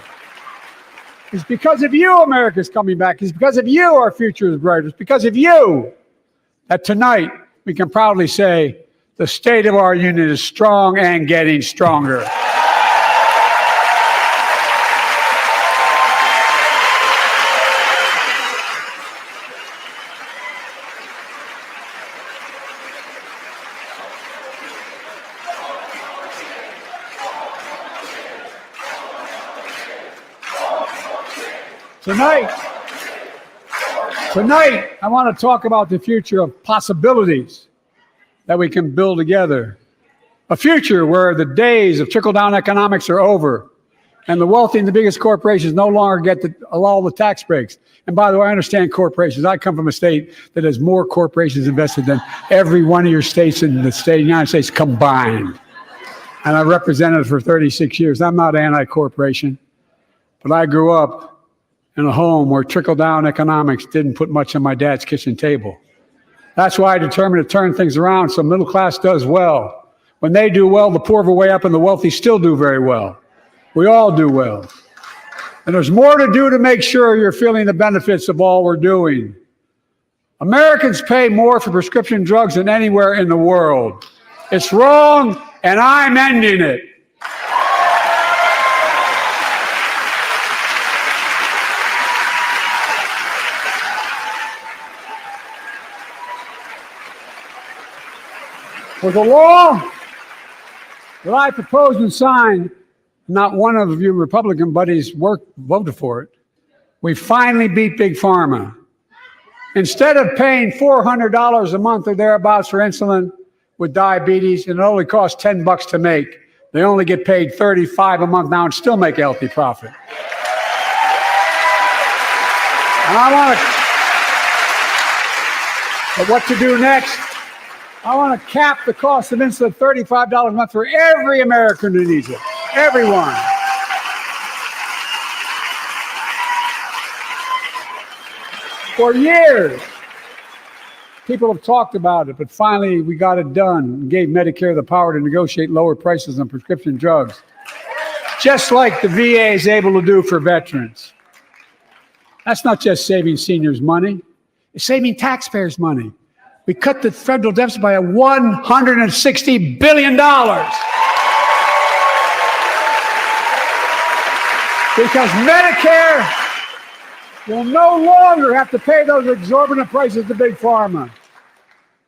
It's because of you America's coming back. It's because of you our future is bright. It's because of you that tonight we can proudly say the state of our union is strong and getting stronger. Tonight, I want to talk about the future of possibilities that we can build together. A future where the days of trickle-down economics are over and the wealthy and the biggest corporations no longer get all the tax breaks. And by the way, I understand corporations. I come from a state that has more corporations invested than every one of your states in the state of the United States combined. And I represented it for 36 years. I'm not anti-corporation, but I grew up in a home where trickle-down economics didn't put much on my dad's kitchen table. That's why I determined to turn things around so middle class does well. When they do well, the poor go way up and the wealthy still do very well. We all do well. And there's more to do to make sure you're feeling the benefits of all we're doing. Americans pay more for prescription drugs than anywhere in the world. It's wrong, and I'm ending it. With the law that I proposed and signed, not one of you Republican buddies voted for it. We finally beat Big Pharma. Instead of paying $400 a month or thereabouts for insulin with diabetes, and it only costs $10 to make, they only get paid $35 a month now and still make a healthy profit. And but what to do next? I want to cap the cost of insulin at $35 a month for every American who needs it. Everyone. For years, people have talked about it, but finally we got it done and gave Medicare the power to negotiate lower prices on prescription drugs, just like the VA is able to do for veterans. That's not just saving seniors money, it's saving taxpayers money. We cut the federal deficit by $160 billion. Because Medicare will no longer have to pay those exorbitant prices to Big Pharma.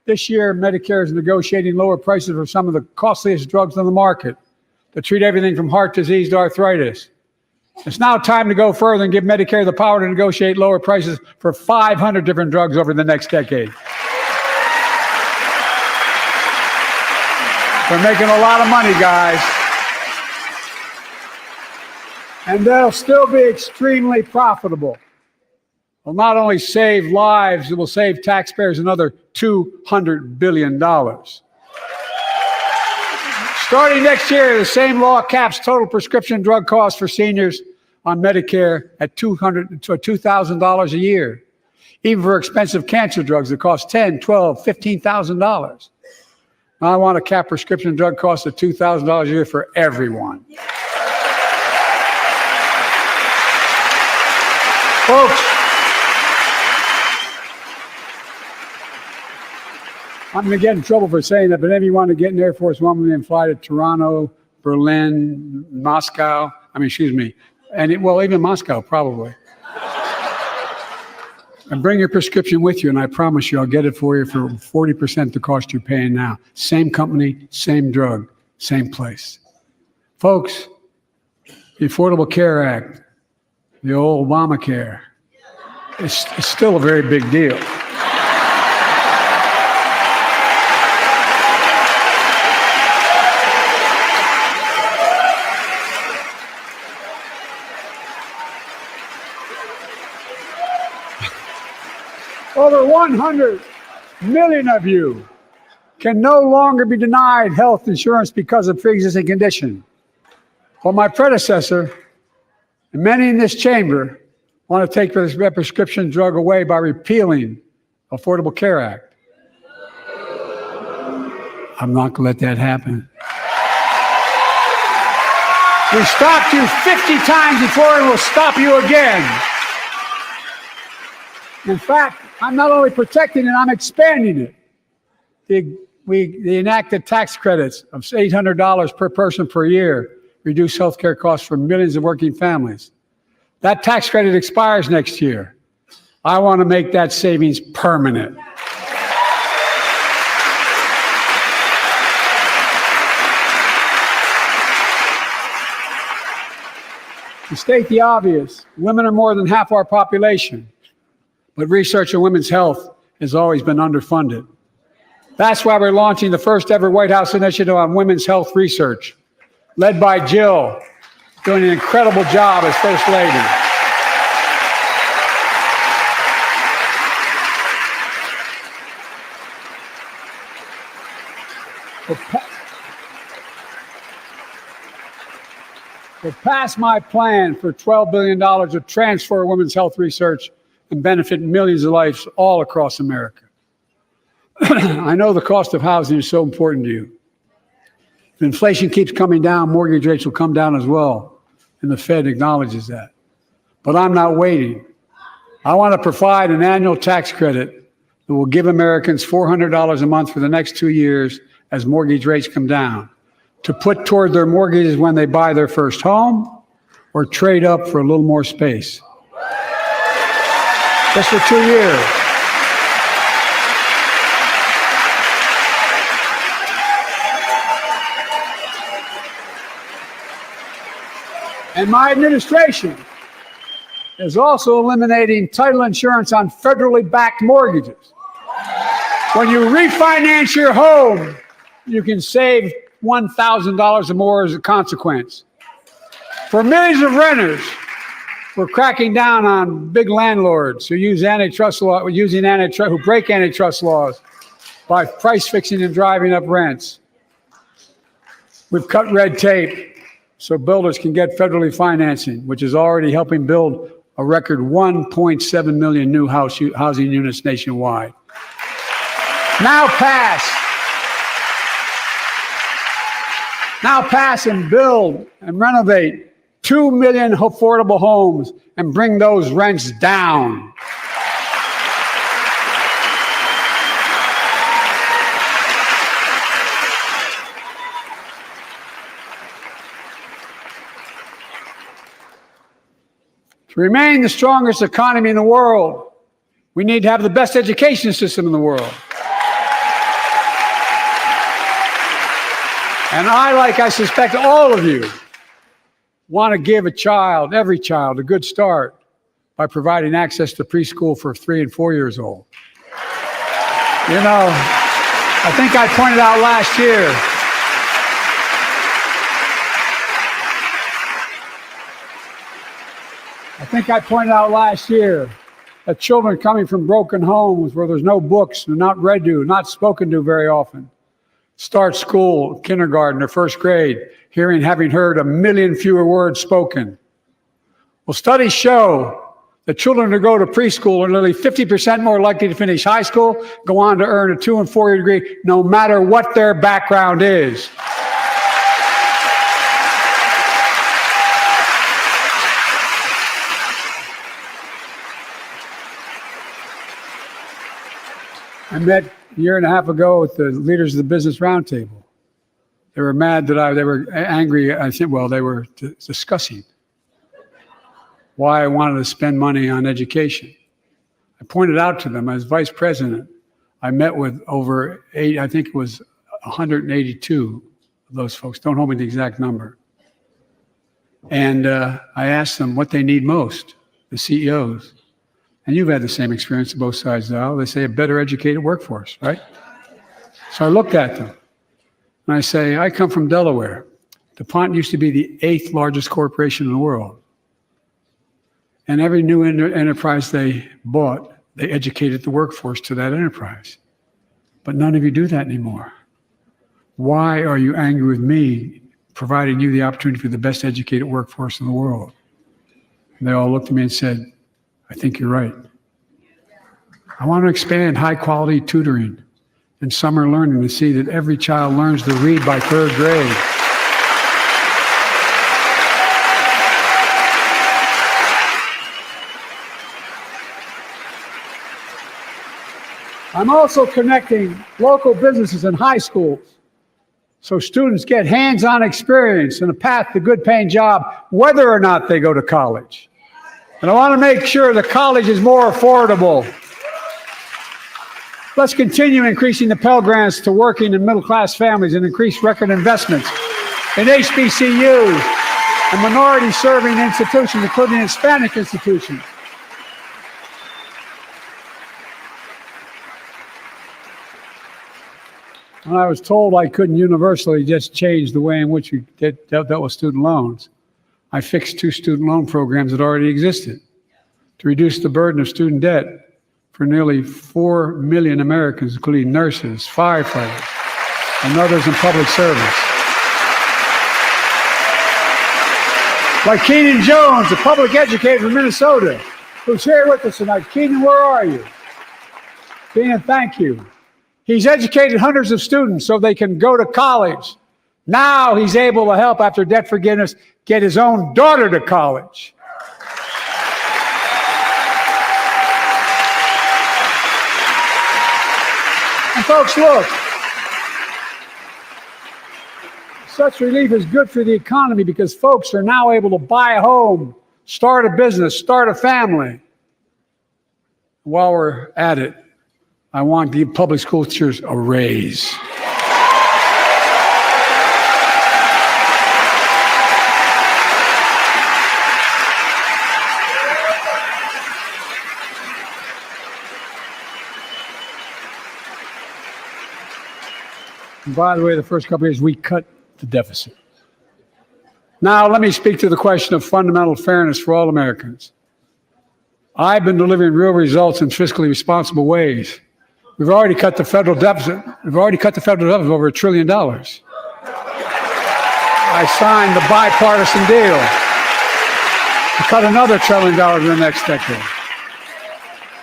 This year, Medicare is negotiating lower prices for some of the costliest drugs on the market that treat everything from heart disease to arthritis. It's now time to go further and give Medicare the power to negotiate lower prices for 500 different drugs over the next decade. They're making a lot of money, guys. And they'll still be extremely profitable. Will not only save lives, it will save taxpayers another $200 billion. Starting next year, the same law caps total prescription drug costs for seniors on Medicare at $2,000 a year, even for expensive cancer drugs that cost $10,000, $12,000, $15,000. I want to cap prescription drug costs at $2,000 a year for everyone. Folks, I'm going to get in trouble for saying that, but if you want to get an Air Force One and fly to Toronto, Berlin, Moscow, even Moscow, probably. And bring your prescription with you, and I promise you I'll get it for you for 40% the cost you're paying now. Same company, same drug, same place. Folks, the Affordable Care Act, the old Obamacare, it's still a very big deal. Over 100 million of you can no longer be denied health insurance because of pre-existing condition. Well, my predecessor And many in this chamber want to take this prescription drug away by repealing the Affordable Care Act. I'm not going to let that happen. We stopped you 50 times before and we'll stop you again. In fact, I'm not only protecting it, I'm expanding it. They enacted tax credits of $800 per person per year, reduce health care costs for millions of working families. That tax credit expires next year. I want to make that savings permanent. To state the obvious, women are more than half our population, but research on women's health has always been underfunded. That's why we're launching the first ever White House initiative on women's health research, led by Jill, doing an incredible job as First Lady. To pass my plan for $12 billion to transfer women's health research and benefit millions of lives all across America. I know the cost of housing is so important to you. If inflation keeps coming down, mortgage rates will come down as well, and the Fed acknowledges that. But I'm not waiting. I want to provide an annual tax credit that will give Americans $400 a month for the next 2 years as mortgage rates come down, to put toward their mortgages when they buy their first home or trade up for a little more space. Just for 2 years. And my administration is also eliminating title insurance on federally backed mortgages. When you refinance your home, you can save $1,000 or more as a consequence. For millions of renters, we're cracking down on big landlords who use antitrust law, who break antitrust laws by price fixing and driving up rents. We've cut red tape so builders can get federally financing, which is already helping build a record 1.7 million new housing units nationwide. Now pass and build and renovate 2 million affordable homes and bring those rents down. To remain the strongest economy in the world, we need to have the best education system in the world. And I suspect all of you, want to give every child, a good start by providing access to preschool for 3 and 4 years old. You know, I think I pointed out last year that children coming from broken homes where there's no books, they're not read to, not spoken to very often, start school, kindergarten, or first grade, having heard 1 million fewer words spoken. Well, studies show that children who go to preschool are nearly 50% more likely to finish high school, go on to earn a 2- and 4-year degree, no matter what their background is. I met a year and a half ago with the leaders of the Business Roundtable. They were mad that they were angry. I said, well, they were discussing why I wanted to spend money on education. I pointed out to them as vice president, I met with over 182 of those folks. Don't hold me to the exact number. And I asked them what they need most, the CEOs. And you've had the same experience on both sides of the aisle. They say a better educated workforce, right? So I looked at them and I say, I come from Delaware. DuPont used to be the 8th largest corporation in the world. And every new enterprise they bought, they educated the workforce to that enterprise. But none of you do that anymore. Why are you angry with me providing you the opportunity for the best educated workforce in the world? And they all looked at me and said, I think you're right. I want to expand high-quality tutoring and summer learning to see that every child learns to read by 3rd grade. I'm also connecting local businesses and high schools so students get hands-on experience and a path to good-paying job, whether or not they go to college. And I want to make sure the college is more affordable. Let's continue increasing the Pell Grants to working and middle-class families and increase record investments in HBCUs and minority-serving institutions, including Hispanic institutions. When I was told I couldn't universally just change the way in which we dealt with student loans, I fixed 2 student loan programs that already existed to reduce the burden of student debt for nearly 4 million Americans, including nurses, firefighters, and others in public service. Like Keenan Jones, a public educator from Minnesota, who's here with us tonight. Keenan, where are you? Keenan, thank you. He's educated hundreds of students so they can go to college. Now he's able to help, after debt forgiveness, get his own daughter to college. And folks, look, such relief is good for the economy because folks are now able to buy a home, start a business, start a family. While we're at it, I want to give public school teachers a raise. And by the way, the first couple of years, we cut the deficit. Now, let me speak to the question of fundamental fairness for all Americans. I've been delivering real results in fiscally responsible ways. We've already cut the federal deficit. We've already cut the federal deficit over $1 trillion. I signed the bipartisan deal to cut another $1 trillion in the next decade.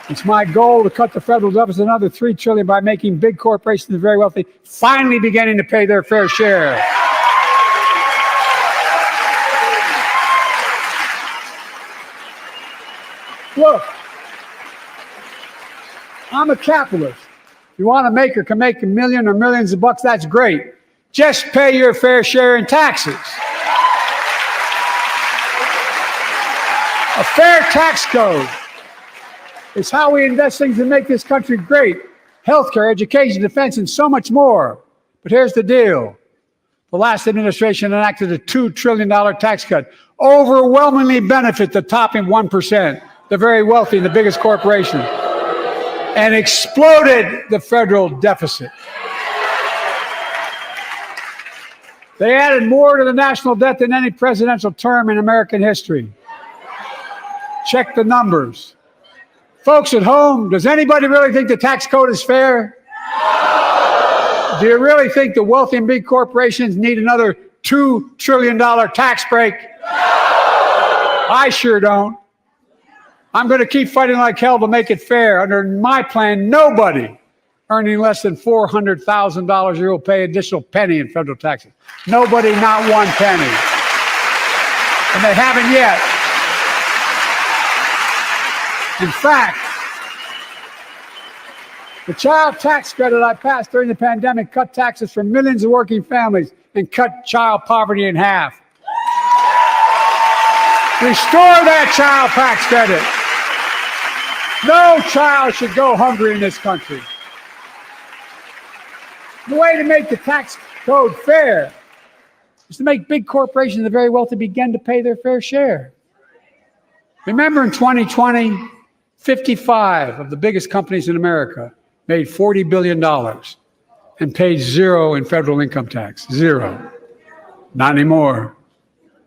It's my goal to cut the federal deficit another $3 trillion by making big corporations and the very wealthy finally beginning to pay their fair share. Look, I'm a capitalist. If you want to make or can make $1 million or millions of bucks, that's great. Just pay your fair share in taxes. A fair tax code is how we invest things and make this country great. Healthcare, education, defense, and so much more. But here's the deal. The last administration enacted a $2 trillion tax cut, overwhelmingly benefit the top 1%, the very wealthy and the biggest corporations, and exploded the federal deficit. They added more to the national debt than any presidential term in American history. Check the numbers. Folks at home, does anybody really think the tax code is fair? Do you really think the wealthy and big corporations need another $2 trillion tax break? I sure don't. I'm going to keep fighting like hell to make it fair. Under my plan, nobody earning less than $400,000 a year will pay an additional penny in federal taxes. Nobody, not one penny. And they haven't yet. In fact, the child tax credit I passed during the pandemic cut taxes for millions of working families and cut child poverty in half. Restore that child tax credit. No child should go hungry in this country. The way to make the tax code fair is to make big corporations and the very wealthy begin to pay their fair share. Remember in 2020, 55 of the biggest companies in America made $40 billion and paid zero in federal income tax. Zero. Not anymore.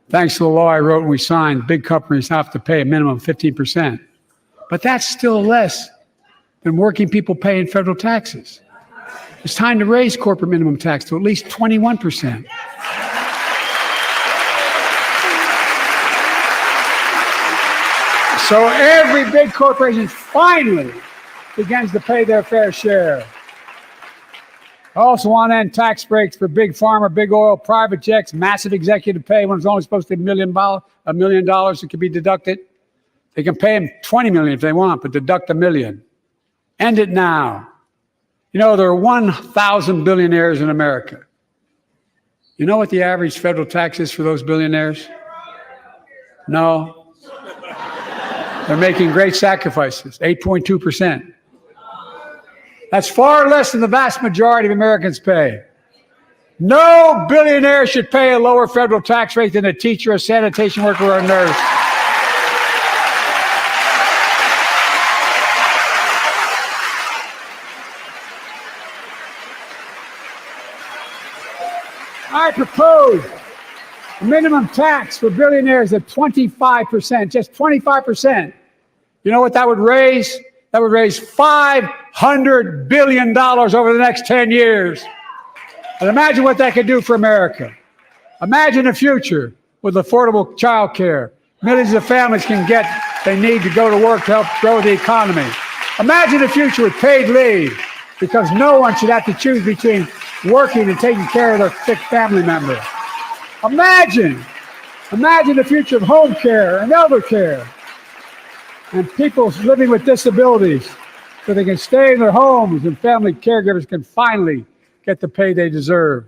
Thanks to the law I wrote and we signed, big companies have to pay a minimum of 15%. But that's still less than working people pay in federal taxes. It's time to raise corporate minimum tax to at least 21%. So every big corporation finally begins to pay their fair share. I also want to end tax breaks for big pharma, big oil, private jets, massive executive pay when it's only supposed to be $1 million that can be deducted. They can pay them $20 million if they want, but deduct $1 million. End it now. You know, there are 1,000 billionaires in America. You know what the average federal tax is for those billionaires? No. They're making great sacrifices, 8.2%. That's far less than the vast majority of Americans pay. No billionaire should pay a lower federal tax rate than a teacher, a sanitation worker, or a nurse. I propose a minimum tax for billionaires at 25%, just 25%. You know what that would raise? That would raise $500 billion over the next 10 years. And imagine what that could do for America. Imagine a future with affordable child care. Millions of families can get they need to go to work to help grow the economy. Imagine a future with paid leave, because no one should have to choose between working and taking care of their sick family member. Imagine the future of home care and elder care, and people living with disabilities so they can stay in their homes and family caregivers can finally get the pay they deserve.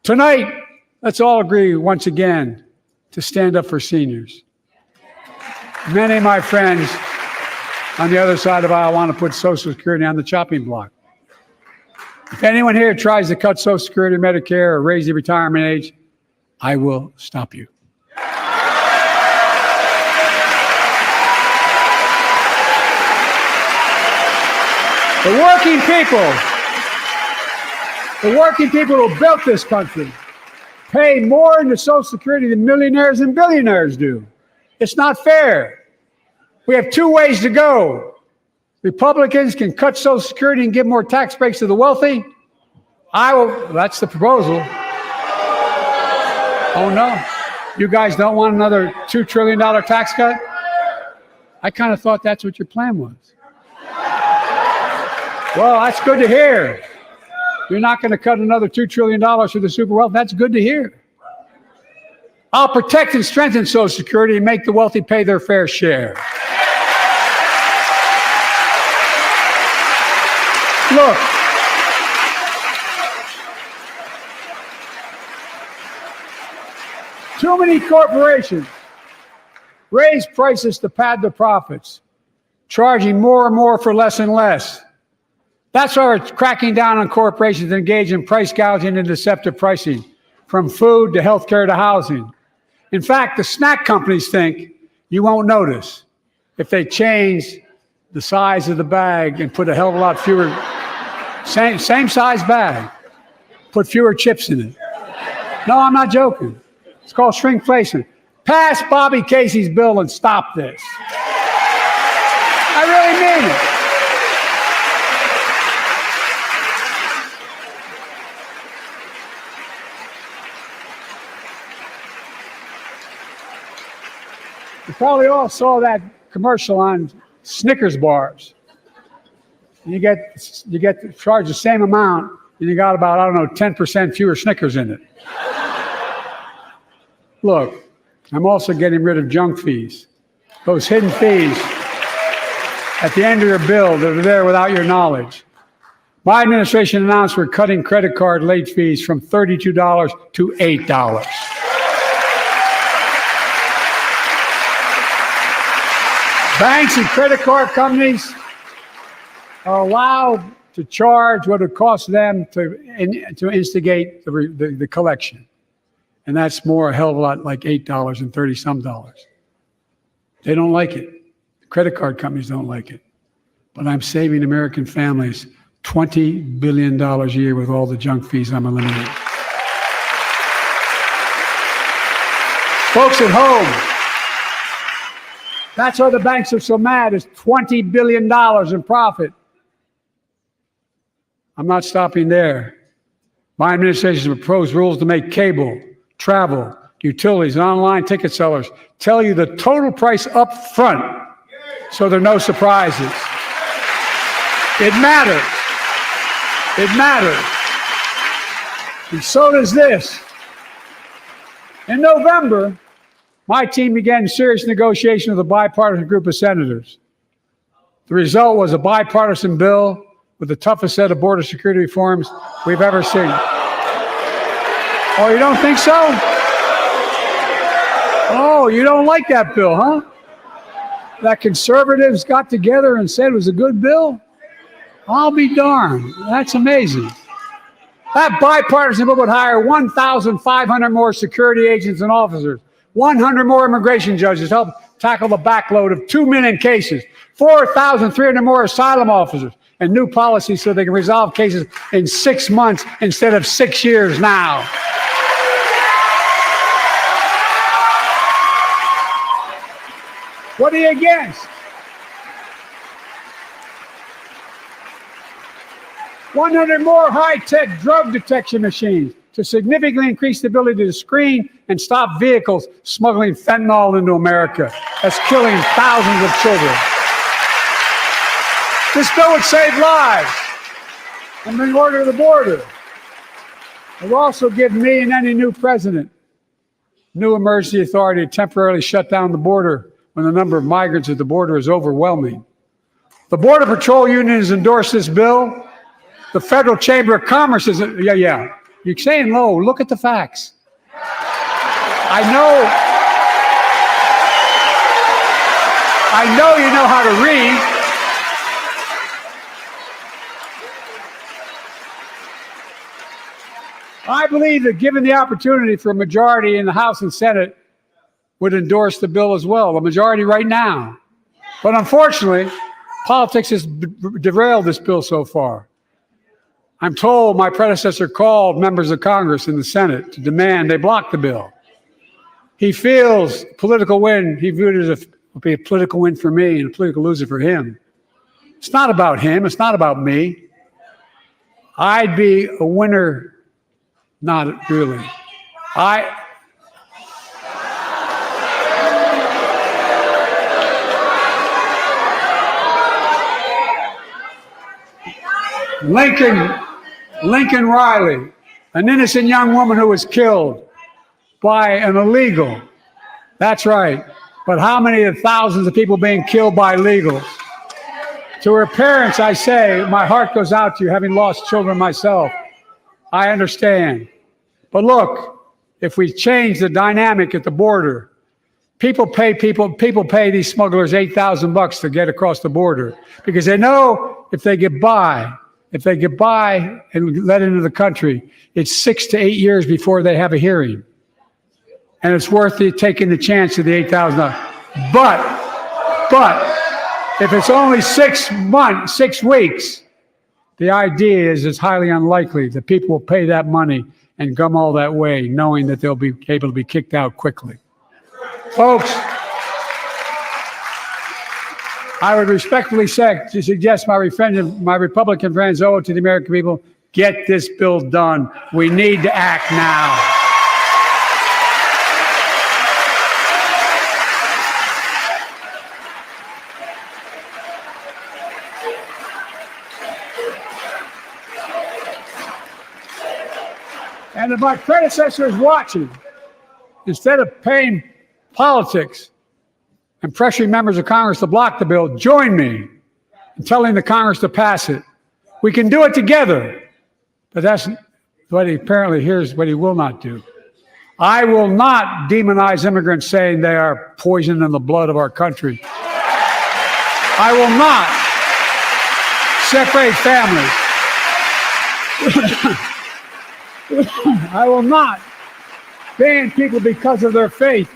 Tonight, let's all agree once again to stand up for seniors. Many of my friends on the other side of the aisle want to put Social Security on the chopping block. If anyone here tries to cut Social Security, Medicare, or raise the retirement age, I will stop you. The working people who built this country pay more into Social Security than millionaires and billionaires do. It's not fair. We have two ways to go. Republicans can cut Social Security and give more tax breaks to the wealthy. That's the proposal. Oh no, you guys don't want another $2 trillion tax cut? I kind of thought that's what your plan was. Well, that's good to hear. You're not going to cut another $2 trillion for the super wealthy. That's good to hear. I'll protect and strengthen Social Security and make the wealthy pay their fair share. Look, too many corporations raise prices to pad their profits, charging more and more for less and less. That's why we're cracking down on corporations that engage in price gouging and deceptive pricing, from food to healthcare to housing. In fact, the snack companies think you won't notice if they change the size of the bag and put a hell of a lot fewer, same size bag, put fewer chips in it. No, I'm not joking. It's called shrinkflation. Pass Bobby Casey's bill and stop this. I really mean it. You probably all saw that commercial on Snickers bars. You get charged the same amount, and you got about, 10% fewer Snickers in it. Look, I'm also getting rid of junk fees. Those hidden fees at the end of your bill that are there without your knowledge. My administration announced we're cutting credit card late fees from $32 to $8. Banks and credit card companies are allowed to charge what it costs them to instigate the collection. And that's a hell of a lot like $8 and 30-some dollars. They don't like it. The credit card companies don't like it. But I'm saving American families $20 billion a year with all the junk fees I'm eliminating. Folks at home, that's why the banks are so mad. It's $20 billion in profit. I'm not stopping there. My administration has proposed rules to make cable, travel, utilities, and online ticket sellers tell you the total price up front, so there are no surprises. It matters. It matters. And so does this. In November, my team began serious negotiation with a bipartisan group of senators. The result was a bipartisan bill with the toughest set of border security reforms we've ever seen. Oh, you don't think so? Oh, you don't like that bill, huh? That conservatives got together and said it was a good bill? I'll be darned. That's amazing. That bipartisan bill would hire 1,500 more security agents and officers, 100 more immigration judges to help tackle the backload of 2 million cases, 4,300 more asylum officers, and new policies so they can resolve cases in 6 months instead of 6 years now. What are you against? 100 more high-tech drug detection machines to significantly increase the ability to screen and stop vehicles smuggling fentanyl into America. That's killing thousands of children. This bill would save lives and bring order to the border. It will also give me and any new president new emergency authority to temporarily shut down the border when the number of migrants at the border is overwhelming. The Border Patrol Union has endorsed this bill. The Federal Chamber of Commerce is, yeah. You're saying low. Look at the facts. I know you know how to read. I believe that given the opportunity for a majority in the House and Senate would endorse the bill as well, a majority right now. But unfortunately, politics has derailed this bill so far. I'm told my predecessor called members of Congress in the Senate to demand they block the bill. He feels political win. He viewed it as a political win for me and a political loser for him. It's not about him. It's not about me. I'd be a winner. Not really. Lincoln Riley, an innocent young woman who was killed by an illegal. That's right. But how many of thousands of people being killed by illegals? To her parents, I say, my heart goes out to you, having lost children myself. I understand. But look, if we change the dynamic at the border, people pay these smugglers $8,000 to get across the border because they know if they get by and let into the country, it's 6 to 8 years before they have a hearing. And it's worth taking the chance of the $8,000. But if it's only 6 weeks, the idea is it's highly unlikely that people will pay that money and come all that way, knowing that they'll be able to be kicked out quickly. Folks, I would respectfully suggest my Republican friends owe it to the American people, get this bill done. We need to act now. And if my predecessor is watching, instead of paying politics and pressuring members of Congress to block the bill, join me in telling the Congress to pass it. We can do it together. But that's what here's what he will not do. I will not demonize immigrants saying they are poison in the blood of our country. I will not separate families. I will not ban people because of their faith.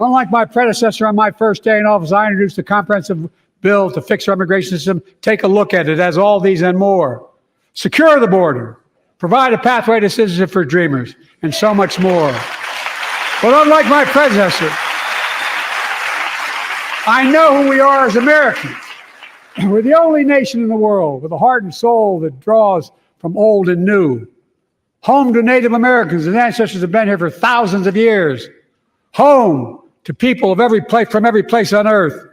Unlike my predecessor on my first day in office, I introduced a comprehensive bill to fix our immigration system. Take a look at it. It has all these and more. Secure the border. Provide a pathway to citizenship for dreamers. And so much more. But unlike my predecessor, I know who we are as Americans. We're the only nation in the world with a heart and soul that draws from old and new. home to Native Americans. His ancestors have been here for thousands of years. Home to people of every place, from every place on earth.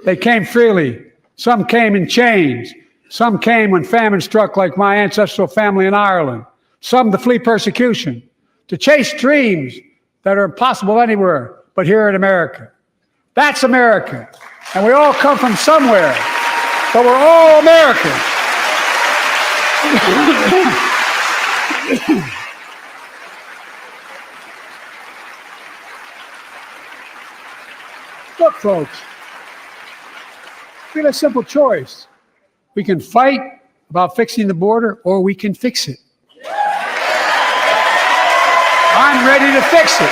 They came freely. Some came in chains. Some came when famine struck, like my ancestral family in Ireland. Some to flee persecution, to chase dreams that are impossible anywhere but here in America. That's America. And we all come from somewhere, but we're all Americans. Look, folks, we have a simple choice. We can fight about fixing the border, or we can fix it. I'm ready to fix it.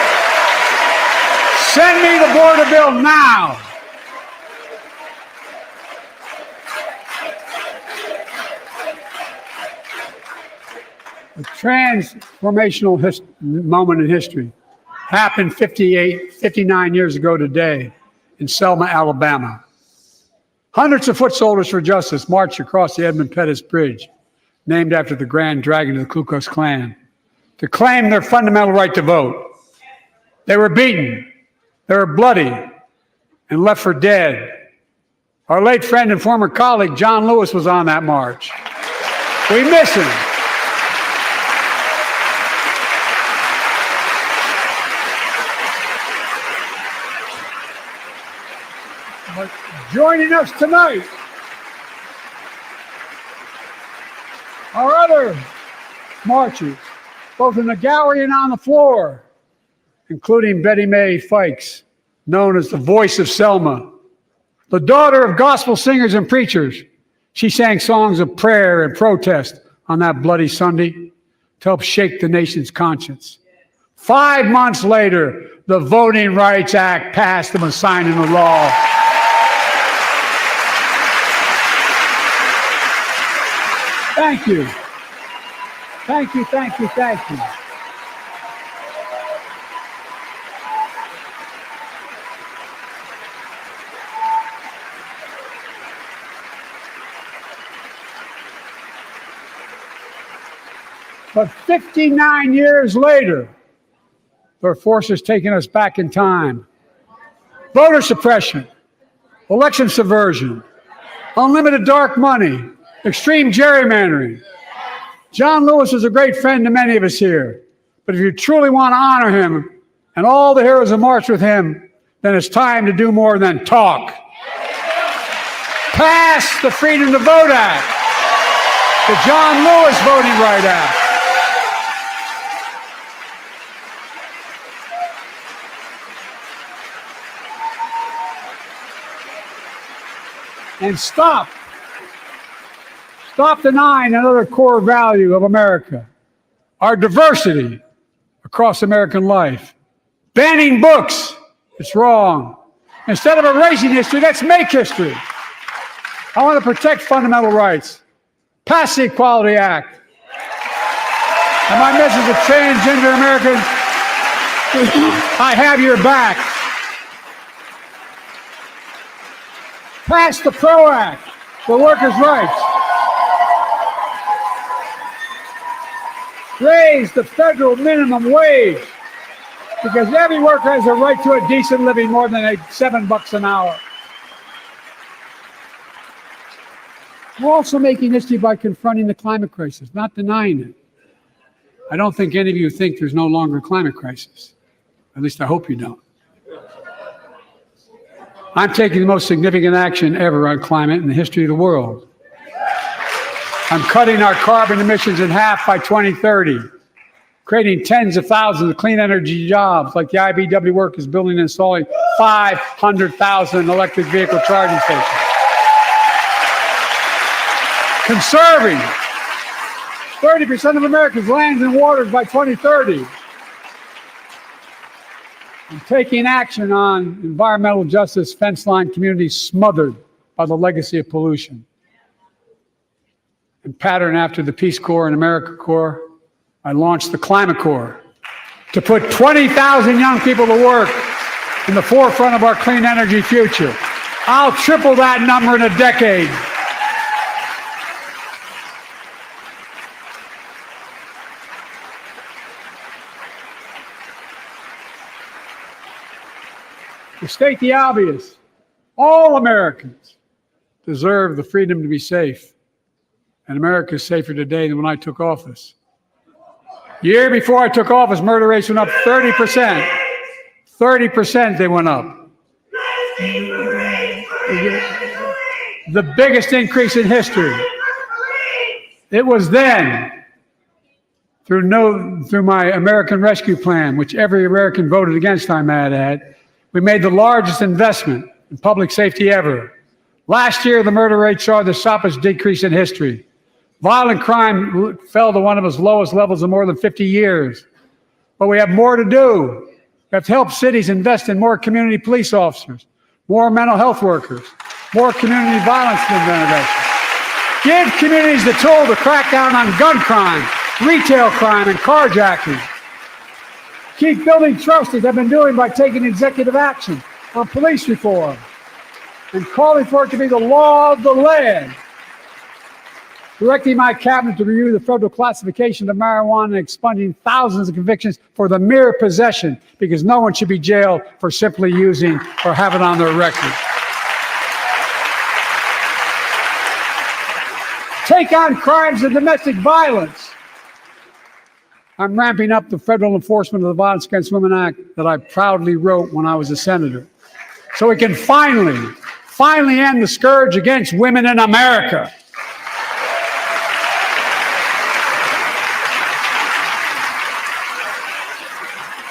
Send me the border bill now. A transformational moment in history happened 59 years ago today in Selma, Alabama. Hundreds of foot soldiers for justice marched across the Edmund Pettus Bridge, named after the Grand Dragon of the Ku Klux Klan, to claim their fundamental right to vote. They were beaten, they were bloody, and left for dead. Our late friend and former colleague, John Lewis, was on that march. We miss him. But joining us tonight are other marchers, both in the gallery and on the floor, including Betty Mae Fikes, known as the voice of Selma. The daughter of gospel singers and preachers, she sang songs of prayer and protest on that bloody Sunday to help shake the nation's conscience. 5 months later, the Voting Rights Act passed and was signed into law. Thank you. Thank you, thank you, thank you. But 59 years later, there are forces taking us back in time. Voter suppression, election subversion, unlimited dark money, extreme gerrymandering. John Lewis is a great friend to many of us here, but if you truly want to honor him and all the heroes who marched with him, then it's time to do more than talk. Pass the Freedom to Vote Act, the John Lewis Voting Rights Act. And stop denying another core value of America, our diversity across American life. Banning books, it's wrong. Instead of erasing history, let's make history. I want to protect fundamental rights. Pass the Equality Act. And my message to transgender Americans, I have your back. Pass the PRO Act for workers' rights. Raise the federal minimum wage, because every worker has a right to a decent living more than $7 an hour. We're also making history by confronting the climate crisis, not denying it. I don't think any of you think there's no longer a climate crisis. At least I hope you don't. I'm taking the most significant action ever on climate in the history of the world. I'm cutting our carbon emissions in half by 2030, creating tens of thousands of clean energy jobs, like the IBEW work is building and installing 500,000 electric vehicle charging stations. Conserving 30% of America's lands and waters by 2030. And taking action on environmental justice fence line communities smothered by the legacy of pollution. And pattern after the Peace Corps and AmeriCorps, I launched the Climate Corps to put 20,000 young people to work in the forefront of our clean energy future. I'll triple that number in a decade. To state the obvious, all Americans deserve the freedom to be safe. And America is safer today than when I took office. Year before I took office, murder rates went up 30%. 30% they went up. The biggest increase in history. It was then, through my American Rescue Plan, which every American voted against, I might add, we made the largest investment in public safety ever. Last year, the murder rate saw the sharpest decrease in history. Violent crime fell to one of its lowest levels in more than 50 years. But we have more to do. We have to help cities invest in more community police officers, more mental health workers, more community violence intervention. Give communities the tool to crack down on gun crime, retail crime, and carjacking. Keep building trust, as I've been doing by taking executive action on police reform and calling for it to be the law of the land. Directing my cabinet to review the federal classification of marijuana and expunging thousands of convictions for the mere possession, because no one should be jailed for simply using or having it on their record. Take on crimes of domestic violence. I'm ramping up the federal enforcement of the Violence Against Women Act that I proudly wrote when I was a senator, so we can finally end the scourge against women in America.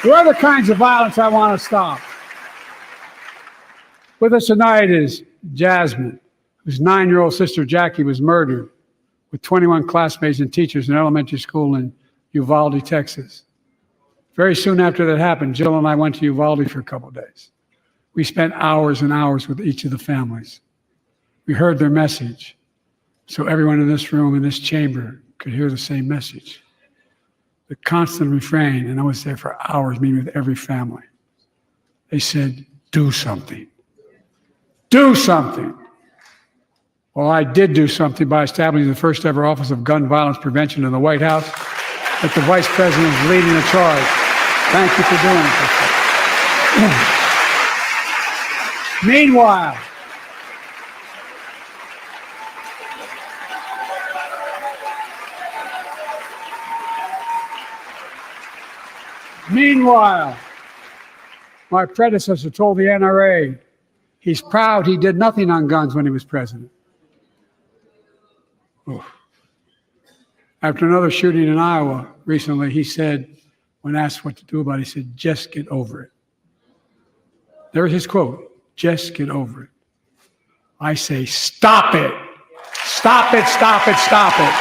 There are other kinds of violence I want to stop. With us tonight is Jasmine, whose 9-year-old sister Jackie was murdered with 21 classmates and teachers in an elementary school in Uvalde, Texas. Very soon after that happened, Jill and I went to Uvalde for a couple of days. We spent hours and hours with each of the families. We heard their message, so everyone in this room, in this chamber, could hear the same message. The constant refrain, and I was there for hours meeting with every family. They said, do something. Do something. Well, I did do something by establishing the first ever Office of Gun Violence Prevention in the White House, that the Vice President is leading the charge. Thank you for doing it. Meanwhile, my predecessor told the NRA he's proud he did nothing on guns when he was president. Oof. After another shooting in Iowa recently, he said, when asked what to do about it, he said, just get over it. There's his quote, just get over it. I say, stop it. Stop it, stop it, stop it.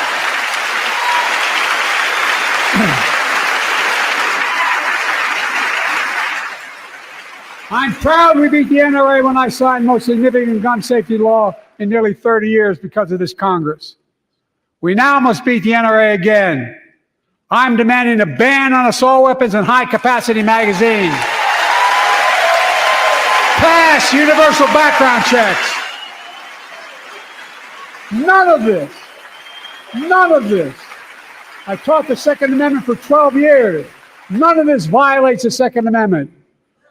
I'm proud we beat the NRA when I signed the most significant gun safety law in nearly 30 years because of this Congress. We now must beat the NRA again. I'm demanding a ban on assault weapons and high-capacity magazines. Pass universal background checks. None of this. I taught the Second Amendment for 12 years. None of this violates the Second Amendment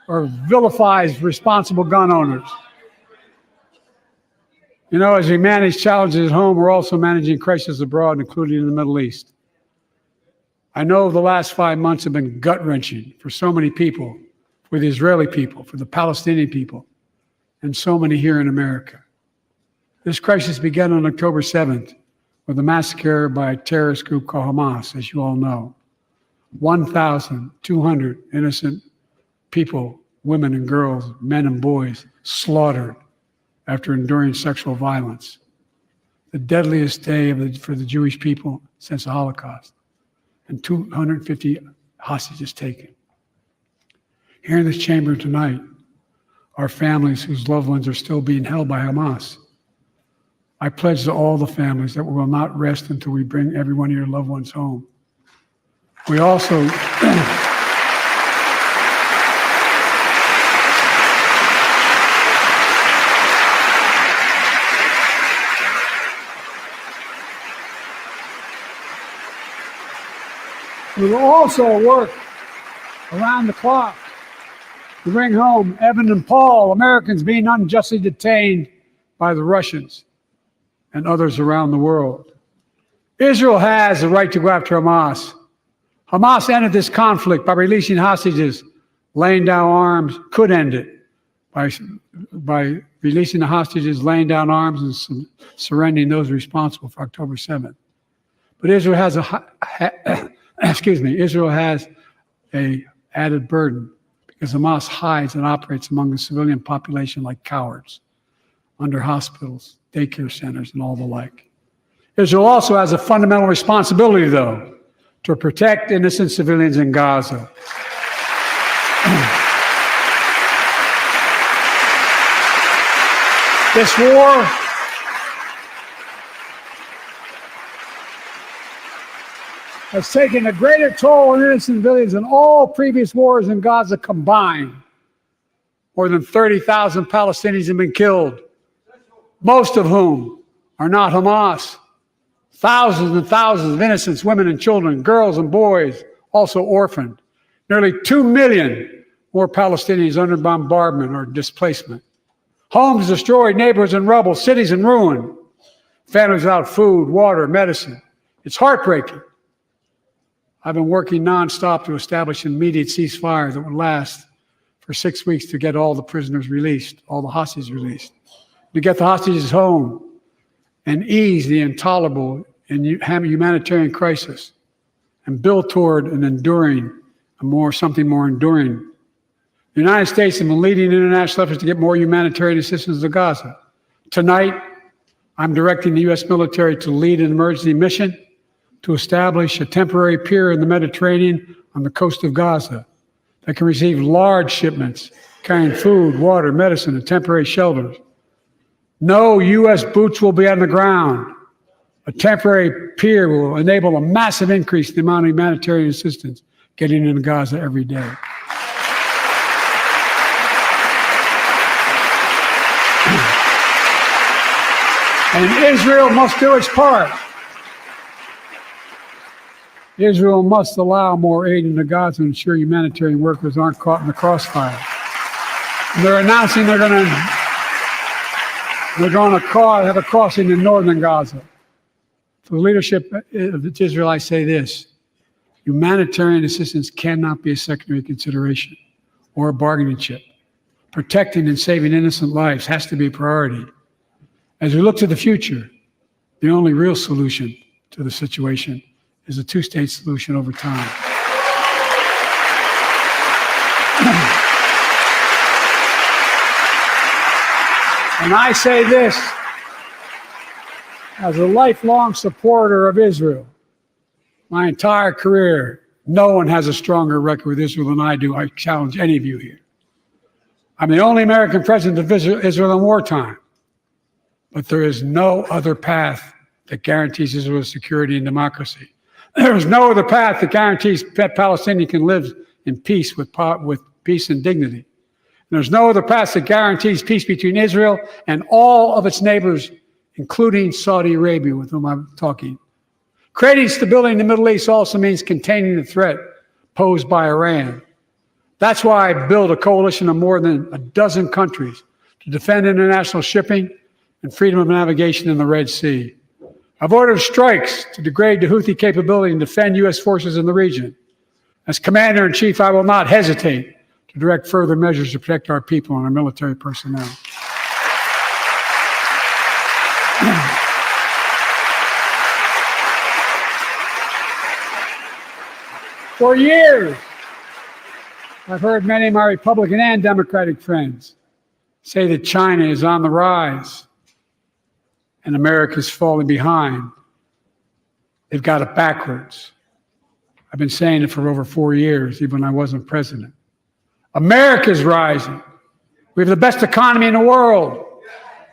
or vilifies responsible gun owners. You know, as we manage challenges at home, we're also managing crises abroad, including in the Middle East. I know the last 5 months have been gut-wrenching for so many people, for the Israeli people, for the Palestinian people, and so many here in America. This crisis began on October 7th with a massacre by a terrorist group called Hamas, as you all know. 1,200 innocent people, women and girls, men and boys, slaughtered after enduring sexual violence. The deadliest day for the Jewish people since the Holocaust, and 250 hostages taken. Here in this chamber tonight are families whose loved ones are still being held by Hamas. I pledge to all the families that we will not rest until we bring every one of your loved ones home. We also we will also work around the clock to bring home Evan and Paul, Americans being unjustly detained by the Russians and others around the world. Israel has the right to go after Hamas. Hamas ended this conflict by releasing hostages, laying down arms, could end it by releasing the hostages, laying down arms, and surrendering those responsible for October 7th. But Israel has Israel has a added burden because Hamas hides and operates among the civilian population like cowards under hospitals, daycare centers, and all the like. Israel also has a fundamental responsibility, though, to protect innocent civilians in Gaza. This war has taken a greater toll on innocent civilians than all previous wars in Gaza combined. More than 30,000 Palestinians have been killed, most of whom are not Hamas. Thousands and thousands of innocents, women and children, girls and boys, also orphaned. Nearly 2 million more Palestinians under bombardment or displacement. Homes destroyed, neighborhoods in rubble, cities in ruin. Families without food, water, medicine. It's heartbreaking. I've been working nonstop to establish an immediate ceasefire that would last for 6 weeks to get all the prisoners released, all the hostages released, to get the hostages home and ease the intolerable and humanitarian crisis and build toward an enduring, something more enduring. The United States has been leading international efforts to get more humanitarian assistance to Gaza. Tonight, I'm directing the U.S. military to lead an emergency mission to establish a temporary pier in the Mediterranean on the coast of Gaza that can receive large shipments carrying food, water, medicine, and temporary shelters. No U.S. boots will be on the ground. A temporary pier will enable a massive increase in the amount of humanitarian assistance getting into Gaza every day. And Israel must do its part. Israel must allow more aid into Gaza to ensure humanitarian workers aren't caught in the crossfire. And they're announcing they're going to have a crossing in northern Gaza. For the leadership of Israel, I say this: humanitarian assistance cannot be a secondary consideration or a bargaining chip. Protecting and saving innocent lives has to be a priority. As we look to the future, the only real solution to the situation is a two-state solution over time. And I say this as a lifelong supporter of Israel. My entire career, no one has a stronger record with Israel than I do. I challenge any of you here. I'm the only American president of Israel in wartime. But there is no other path that guarantees Israel's security and democracy. There is no other path that guarantees that Palestinians can live in peace with peace and dignity. And there's no other path that guarantees peace between Israel and all of its neighbors, including Saudi Arabia, with whom I'm talking. Creating stability in the Middle East also means containing the threat posed by Iran. That's why I built a coalition of more than a dozen countries to defend international shipping and freedom of navigation in the Red Sea. I've ordered strikes to degrade the Houthi capability and defend U.S. forces in the region. As Commander-in-Chief, I will not hesitate to direct further measures to protect our people and our military personnel. For years, I've heard many of my Republican and Democratic friends say that China is on the rise and America's falling behind. They've got it backwards. I've been saying it for over 4 years, even when I wasn't president. America's rising. We have the best economy in the world.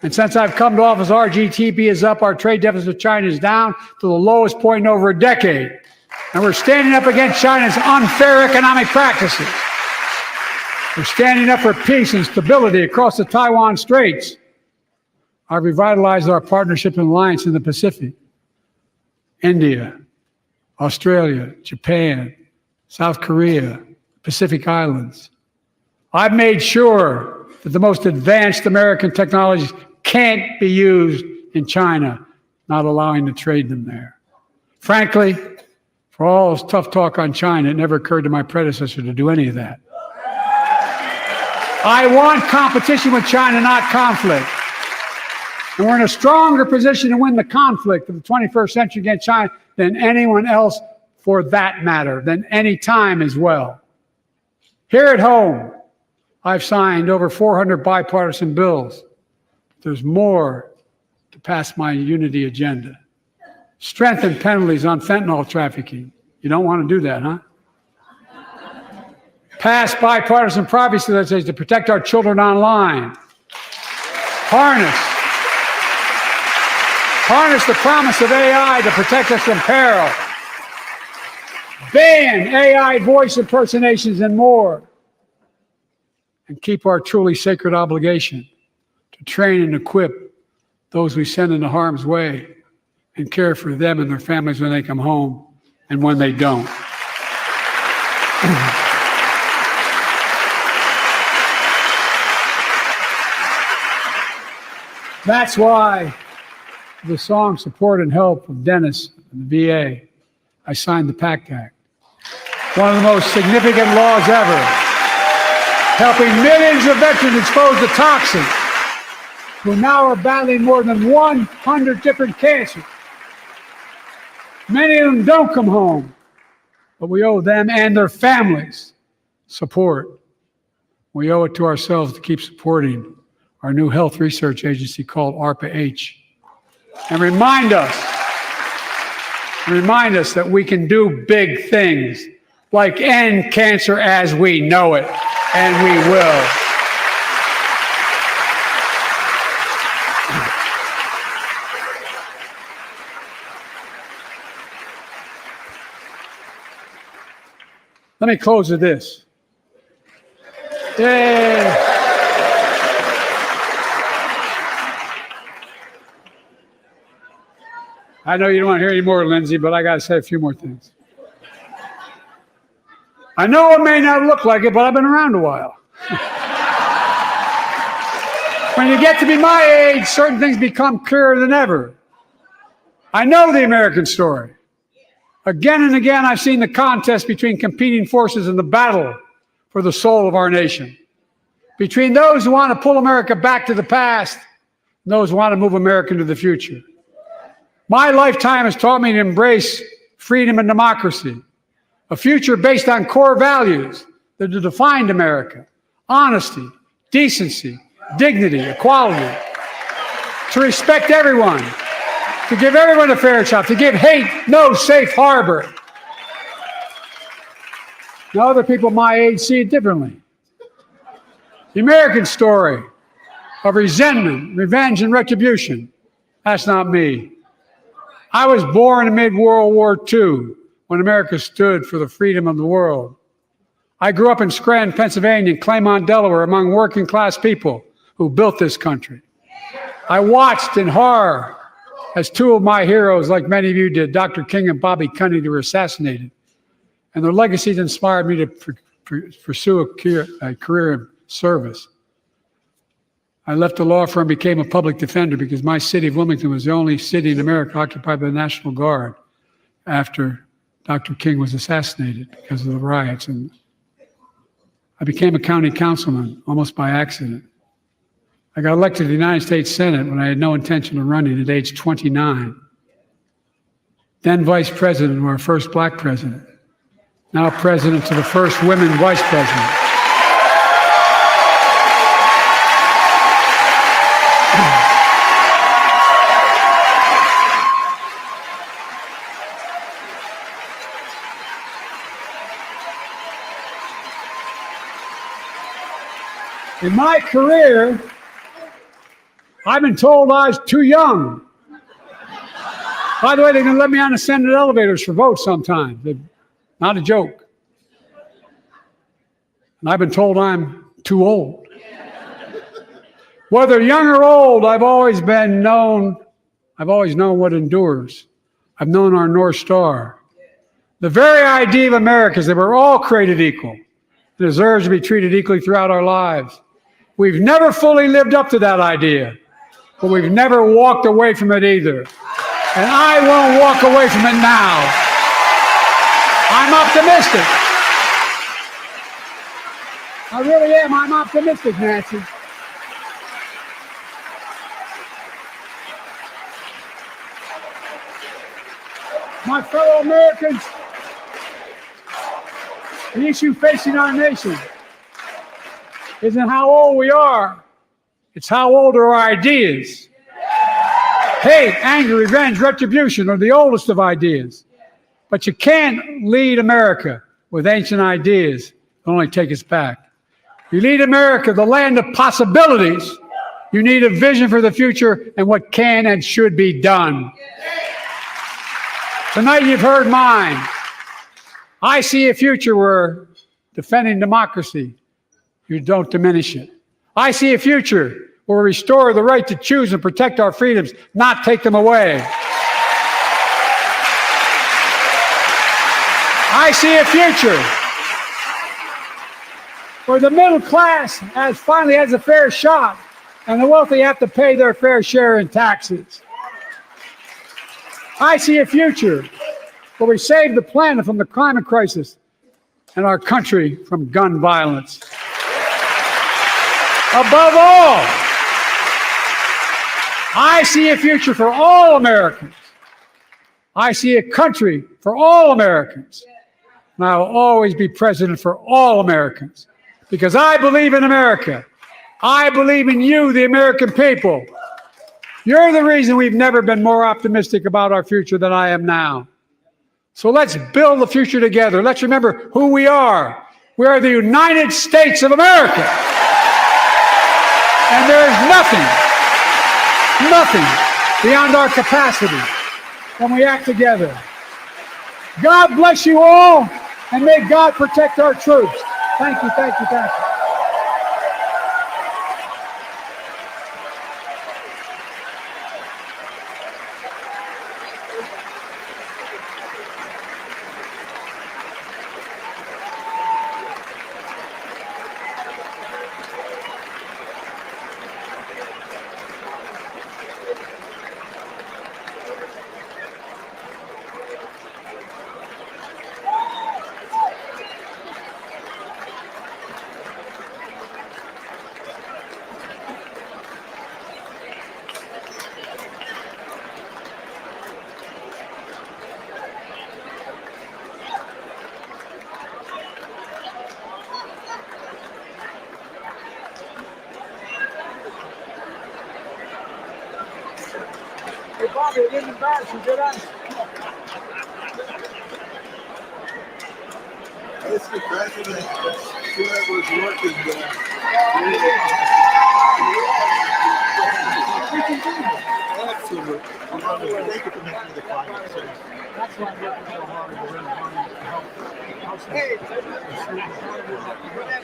And since I've come to office, our GDP is up, our trade deficit with China is down to the lowest point in over a decade. And we're standing up against China's unfair economic practices. We're standing up for peace and stability across the Taiwan Straits. I've revitalized our partnership and alliance in the Pacific. India, Australia, Japan, South Korea, Pacific Islands. I've made sure that the most advanced American technologies can't be used in China, not allowing to trade them there. Frankly, for all this tough talk on China, it never occurred to my predecessor to do any of that. I want competition with China, not conflict. And we're in a stronger position to win the conflict of the 21st century against China than anyone else, for that matter, than any time as well. Here at home, I've signed over 400 bipartisan bills. There's more to pass my unity agenda. Strengthen penalties on fentanyl trafficking. You don't want to do that, huh? Pass bipartisan privacy legislation to protect our children online. Harness the promise of AI to protect us from peril. Ban AI voice impersonations and more. And keep our truly sacred obligation to train and equip those we send into harm's way and care for them and their families when they come home and when they don't. That's why the song Support and Help of Dennis and the VA, I signed the PACT Act. One of the most significant laws ever, helping millions of veterans exposed to toxins who now are battling more than 100 different cancers. Many of them don't come home, but we owe them and their families support. We owe it to ourselves to keep supporting our new health research agency called ARPA-H, and remind us that we can do big things like end cancer as we know it, and we will. Let me close with this. Yay. I know you don't want to hear any more, Lindsay, but I got to say a few more things. I know it may not look like it, but I've been around a while. When you get to be my age, certain things become clearer than ever. I know the American story. Again and again, I've seen the contest between competing forces in the battle for the soul of our nation. Between those who want to pull America back to the past and those who want to move America into the future. My lifetime has taught me to embrace freedom and democracy, a future based on core values that have defined America: honesty, decency, dignity, equality, to respect everyone, to give everyone a fair shot, to give hate no safe harbor. Now, other people my age see it differently. The American story of resentment, revenge, and retribution, that's not me. I was born amid World War II when America stood for the freedom of the world. I grew up in Scranton, Pennsylvania, and Claymont, Delaware, among working class people who built this country. I watched in horror as two of my heroes, like many of you did, Dr. King and Bobby Kennedy, were assassinated. And their legacies inspired me to pursue a career in service. I left the law firm and became a public defender because my city of Wilmington was the only city in America occupied by the National Guard after Dr. King was assassinated because of the riots. And I became a county councilman almost by accident. I got elected to the United States Senate when I had no intention of running at age 29. Then vice president of our first black president. Now president to the first women vice president. In my career, I've been told I was too young. By the way, they're going to let me on the Senate elevators for votes sometimes. Not a joke. And I've been told I'm too old. Whether young or old, I've always known what endures. I've known our North Star. The very idea of America is that we're all created equal deserves to be treated equally throughout our lives. We've never fully lived up to that idea, but we've never walked away from it either. And I won't walk away from it now. I'm optimistic. I really am. I'm optimistic, Nancy. My fellow Americans, the issue facing our nation isn't how old we are, it's how old are our ideas. Hate, anger, revenge, retribution are the oldest of ideas. But you can't lead America with ancient ideas. It'll only take us back. You lead America, the land of possibilities. You need a vision for the future and what can and should be done. Tonight you've heard mine. I see a future where defending democracy, you don't diminish it. I see a future where we restore the right to choose and protect our freedoms, not take them away. I see a future where the middle class finally has a fair shot and the wealthy have to pay their fair share in taxes. I see a future where we save the planet from the climate crisis and our country from gun violence. Above all, I see a future for all Americans. I see a country for all Americans. And I will always be president for all Americans because I believe in America. I believe in you, the American people. You're the reason we've never been more optimistic about our future than I am now. So let's build the future together. Let's remember who we are. We are the United States of America. And there is nothing beyond our capacity when we act together. God bless you all, and may God protect our troops. Thank you, thank you, thank you. Hey, Bobby, it isn't bad. You did that.
Mr. President, whoever's working there. Absolutely. Thank you for making the climate change.
That's why I'm working so hard to really help.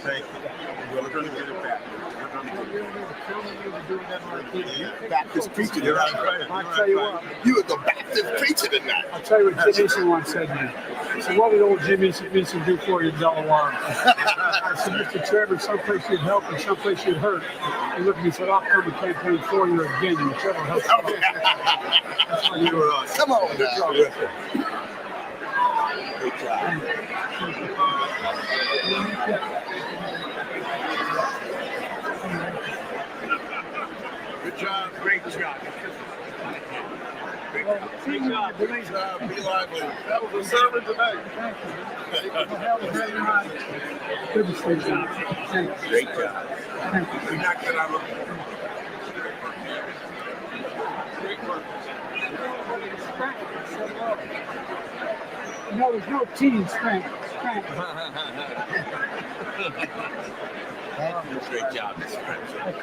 Thank you. We're going to get it back. Baptist preacher tonight.
I'll tell you what.
You were the Baptist preacher tonight.
I'll tell you what Jim Eason once said to me. He said, what did old Jim Eason do for you in Delaware? I said, Mr. Chairman, someplace you'd help and someplace you'd hurt. He looked at me and said, I'll come to campaign for you again. And whichever helps. That's what you were on.
Come on now. Great job. Good job.
Great job.
Great job.
Great job. Be lively. That was a sermon tonight.
Good to see you. Thank you.
Great job.
Thank you.
We knocked it out of the great work.
No, there's no T in strength.
Great job, Mr. President.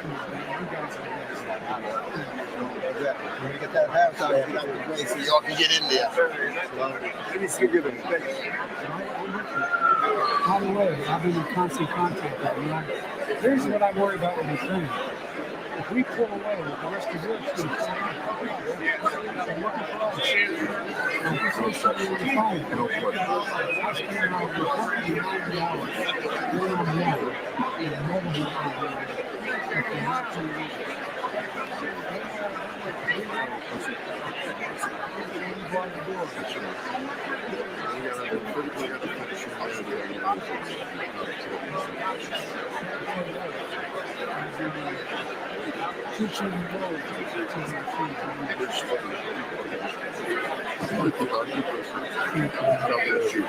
We're going to get that halftime so y'all can get in there. Let me see you give it a face.
By the way, I've been in constant contact with you. Here's what I'm worried about with Ukraine. If we pull away, the rest of Europe's going to pull away. They're looking for us.
No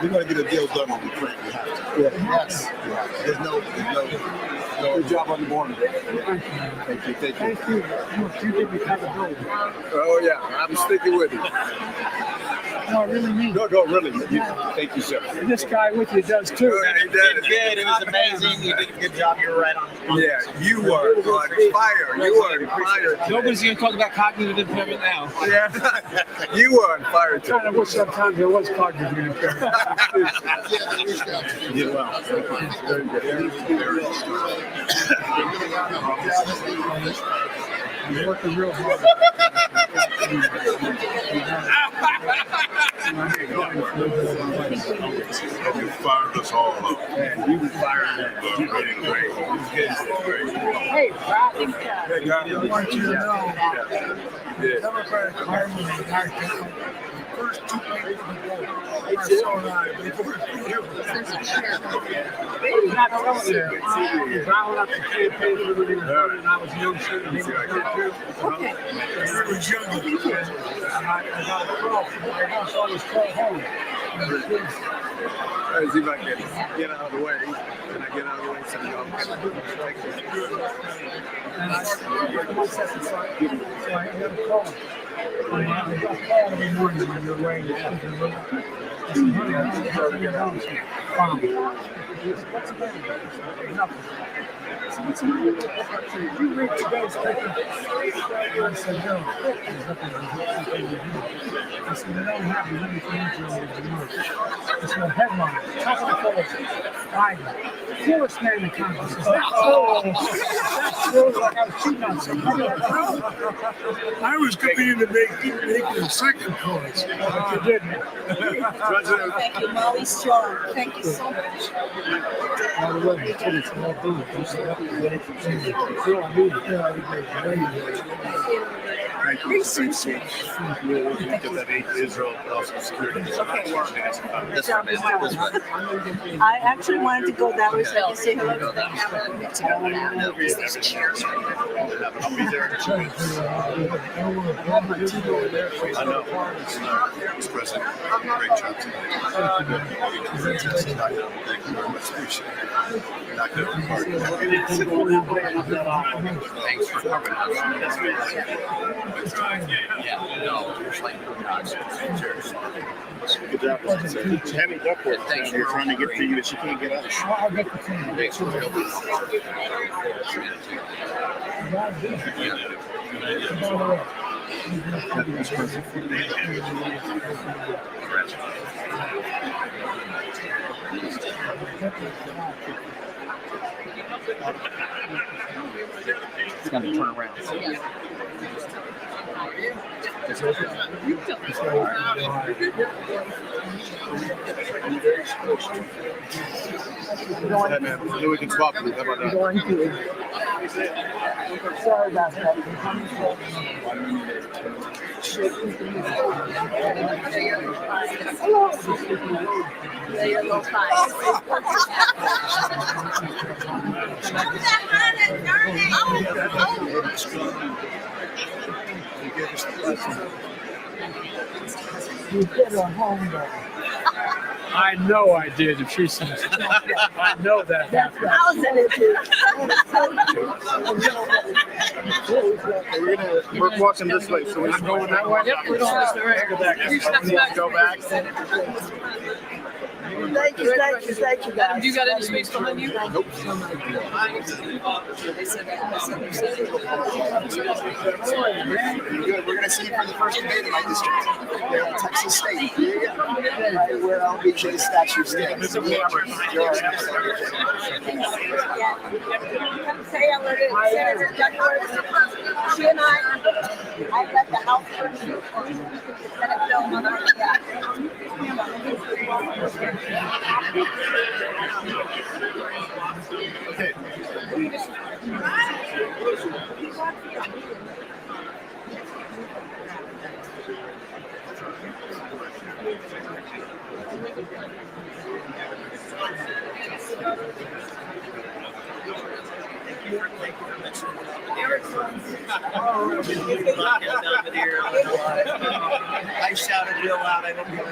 We're going to get a deal done on the print. We have to. Yes. There's no. Good job on the board. Thank you.
Thank you. You did me kind of good.
Oh yeah, I'm sticking with you.
No, I really mean.
No, really. Thank you, sir.
And this guy with you does too.
Yeah, he does.
Good. It was amazing. You did a good job. You were right on.
Yeah, you were on fire. You were on fire.
Nobody's going to talk about cognitive impairment now.
Yeah, you were on fire.
I kind of wish sometimes there was cognitive impairment.
You did well. Very good.
You're working real hard.
You fired us all up.
Yeah, you fired that.
You did great. You did great.
Hey, Rob. I want you to know. Democratic Party and first 2 pages of the vote are so high. Not telling you. He's rounding up the campaign and everything. And I was young, and he was young too. Okay. He was young. I got a call from my house. I was called home.
Let's see if I can get out of the way. Can I get out of the way? So y'all can
And I got a call. I got called every morning when you're away. I said, honey, how do you get home? She said, fine. What's the matter? Nothing. What's the matter? You read today's paper? I said, no. There's nothing to do. I said, they don't have anything to do with the month. It's a headline. Top of the polls. Biden. Coolest man in Congress. That feels like I was cheating on somebody. I was coming to make a second choice. But you didn't.
Thank you, Molly Strong. Thank you so much.
By the way, it's all done.
I actually wanted to go that way so I could say hello to them. These chairs right here.
I'll be there in 2 weeks. I know. Mr. President, great job today. Thank you very much. Appreciate it. Not good. Thanks for coming. Good job. Tammy Duckworth. Thanks. We're trying to get to you that she can't get out.
I'll get the team.
Thanks for helping.
It's going to turn around.
Hey, man. Then we can swap it. How about that?
Sorry about that. They're your low five.
You get her home though. I know I did. If she says, I know that happened.
We're walking this way, so we're going that way.
Yep, we're going this way.
Go back.
Thank you, guys.
Do you got any space behind you?
Nope. Good. We're going to see you for the first debate in my district. There in Texas State. Right where LBJ's statue stands.
Say hello to Senator Duckworth. She and I left the house first. Senate film on our
I shouted real loud. I don't know.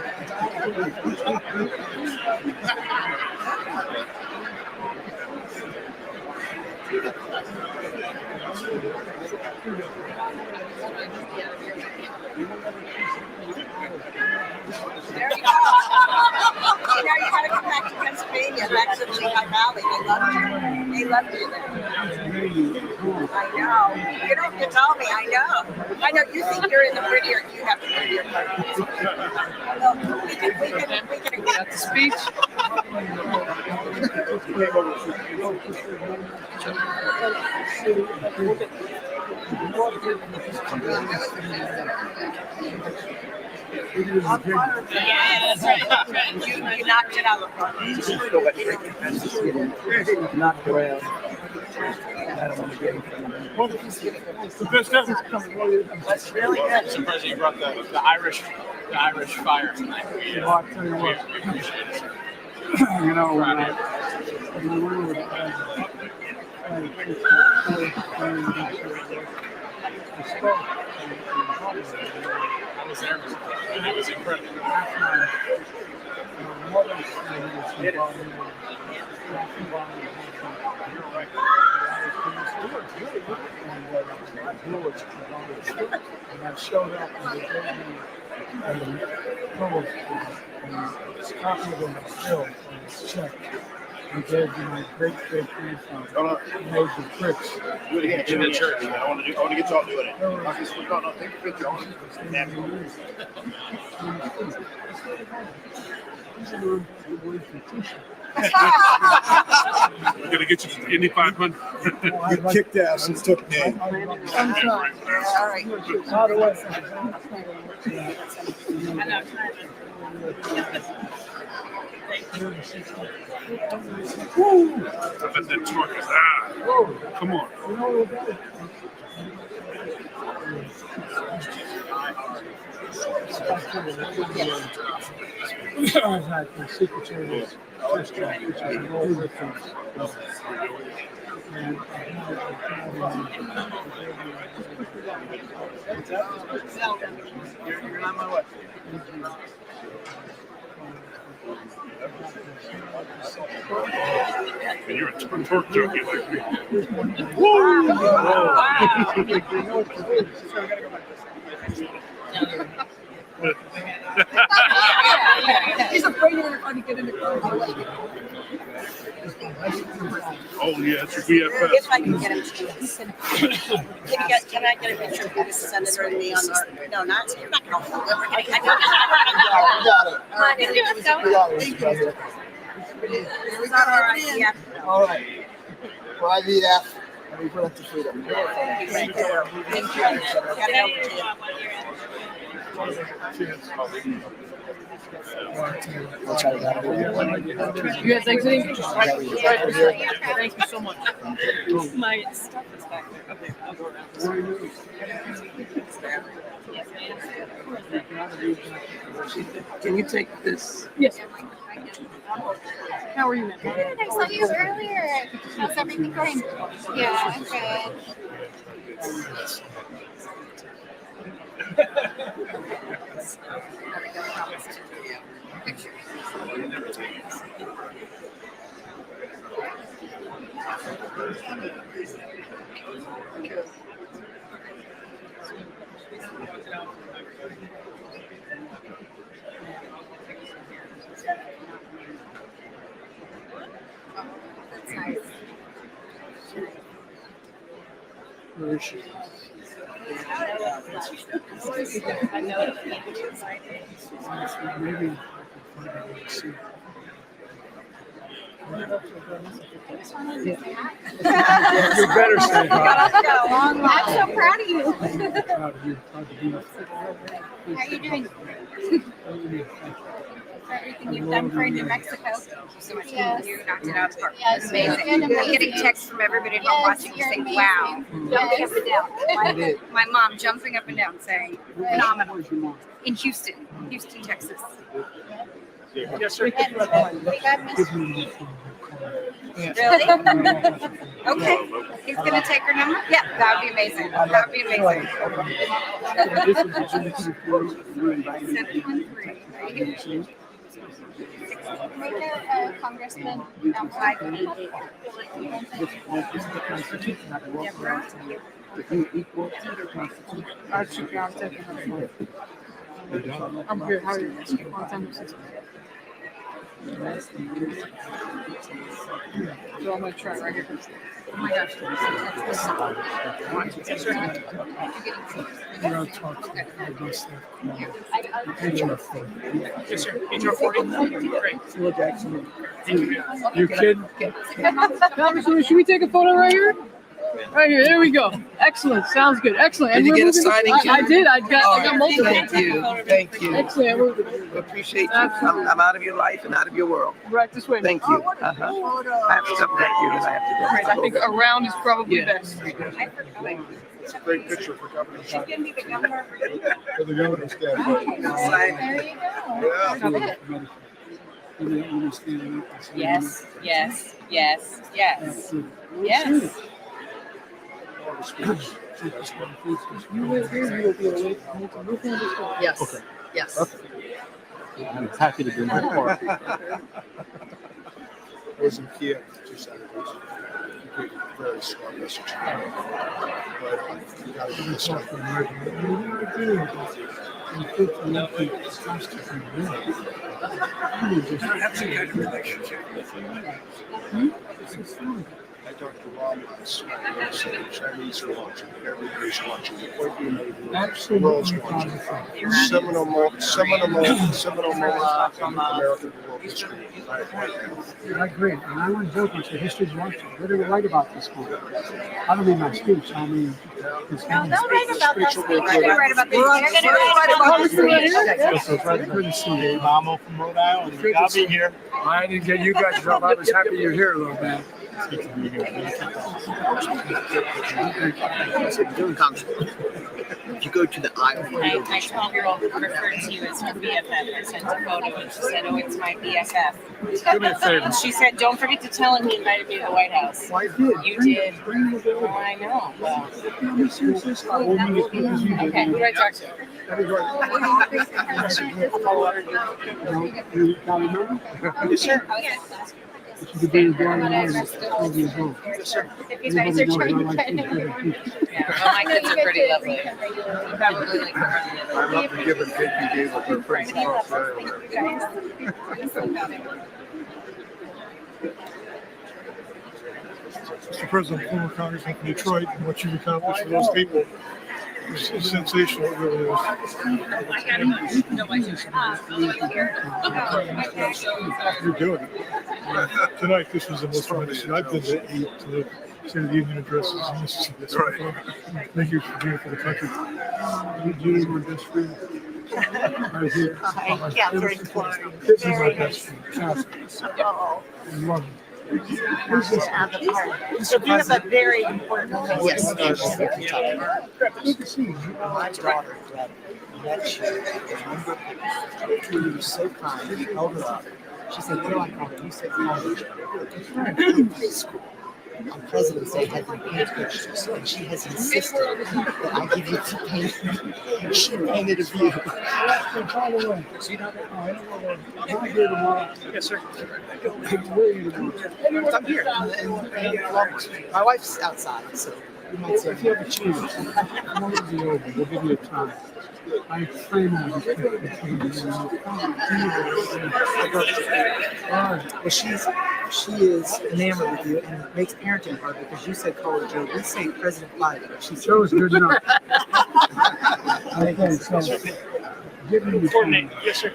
There you go. You know, you gotta come back to Pennsylvania, back to the Lehigh Valley. They loved you. They loved you there. I know. You don't have to tell me. I know. I know. You think you're in the prettier. You have the prettier part. We can get the speech. Yeah, that's right. You knocked it out of the park.
Knocked around.
That's really good.
I'm surprised you brought the Irish fire tonight. We appreciate it.
You know, when I
I was there. It was incredible.
And I showed up and they gave me a copy of the bill on this check. They gave me my great grandfather, Major Britt.
Do it again. In the church. I want to get y'all doing it. No, take a picture.
We're gonna get you to the Indy 500. You kicked ass and took name.
All right.
I bet that truck is come on. I was at the Secret Service first track, which is an old reference. And
You're not my wife.
And you're a torque junkie like me.
He's afraid you're going to get in the car.
Oh yeah, it's your BFF.
If I can get him to do this. Can I get a picture of the senator and me on our? No, not. You're not going to hold it. I got it.
All right. Well, I need F. Reproductive freedom.
Thank you. Got it over to you.
You guys exiting? Thank you so much. My stuff is back there. Okay, I'll go around. Yes, ma'am.
Can you take this?
Yes. How are you, ma'am?
Good. I saw you earlier. How's everything going? Yeah, good. That's nice.
Where is she?
I know.
Maybe I can see. You better say hi.
I'm so proud of you.
Proud of you. Proud to be with you.
How are you doing? Everything
you've done for New Mexico. So much.
Yes.
You knocked it out of the park.
Yes,
Amazing.
it's been amazing.
Getting texts from everybody at home watching you say, wow. Jumping up and down. My mom jumping up and down saying, phenomenal. In Houston, Texas.
Yes, sir.
And we got Miss
Really? Okay. He's going to take her number? Yeah, that would be amazing. That would be amazing. 713.
Make a congressman.
I'm good. How are you? Long time no see. So I'm gonna try right here.
Oh my gosh.
Yes, sir. HR 40. Great.
You kidding?
Congressman, should we take a photo right here? Right here. There we go. Excellent. Sounds good. Excellent.
Did you get a signing?
I did. I got multiple.
Thank you. Thank you.
Excellent.
Appreciate you. I'm out of your life and out of your world.
Right this way.
Thank you. I have stuff back here that I have to do.
Right, I think around is probably best.
It's a great picture for governor.
She's going to be the governor.
For the governor's
There you go.
Yes, yes, yes, yes. Yes.
Yes. Yes.
I'm happy to do my part.
I was in Kiev for 2 Saturdays. You gave a very strong message. But you got to get this stuff. That's a good relationship. I talked to Ron last night. He said Chinese are watching. Everybody's watching. The world's watching. Seminal moment in American world history.
I agree. And I want to joke and say history's watching. What do we write about this one? I don't mean my speech. I mean, this
No, don't write about that speech. They're going to write about this. They're going to write about this.
Mamo from Rhode Island. I'll be here.
I didn't get you guys up. I was happy you're here a little bit.
If you go to the aisle,
My 12-year-old referred to you as her BFF. I sent a photo and she said, oh, it's my BFF.
Do me a favor.
She said, don't forget to tell him he invited me to the White House.
Well, I did.
You did. Oh, I know. Well, okay, who do I talk to?
You got a number?
Yes, sir.
You could be a guy in
Yes, sir. If you guys are trying to kind of... Yeah, well, my kids are pretty lovely. You probably like her.
I love the give and take you gave with her friends. Mr. President, former Congressman from Detroit, and what you've accomplished for those people is sensational. It really is. You're doing it. Tonight, this was the most tremendous. I've been to 8 to the State of the Union addresses, and this is the best one. Thank you for being for the country. You know my best friend. Right here.
Catherine Klein.
This is my best friend. Catherine. I love you.
So you have a very important role.
Yes.
Good to see you.
My daughter met you. She was so kind. You held her up. She said, what do I call it? You said college. High school. On President's Day, had the paint pictures, and she has insisted that I give you the paint. She painted a view.
By the way,
Yes, sir.
I'm here. My wife's outside, so you might see
if you have a chance, come over to the Oval. We'll give you a time. I frame all this picture between you and
Well, she is enamored with you, and it makes parenting hard because you said call her Joe. We say President Biden. She said,
Joe's good enough. Okay, so give me the
Coordinate. Yes, sir.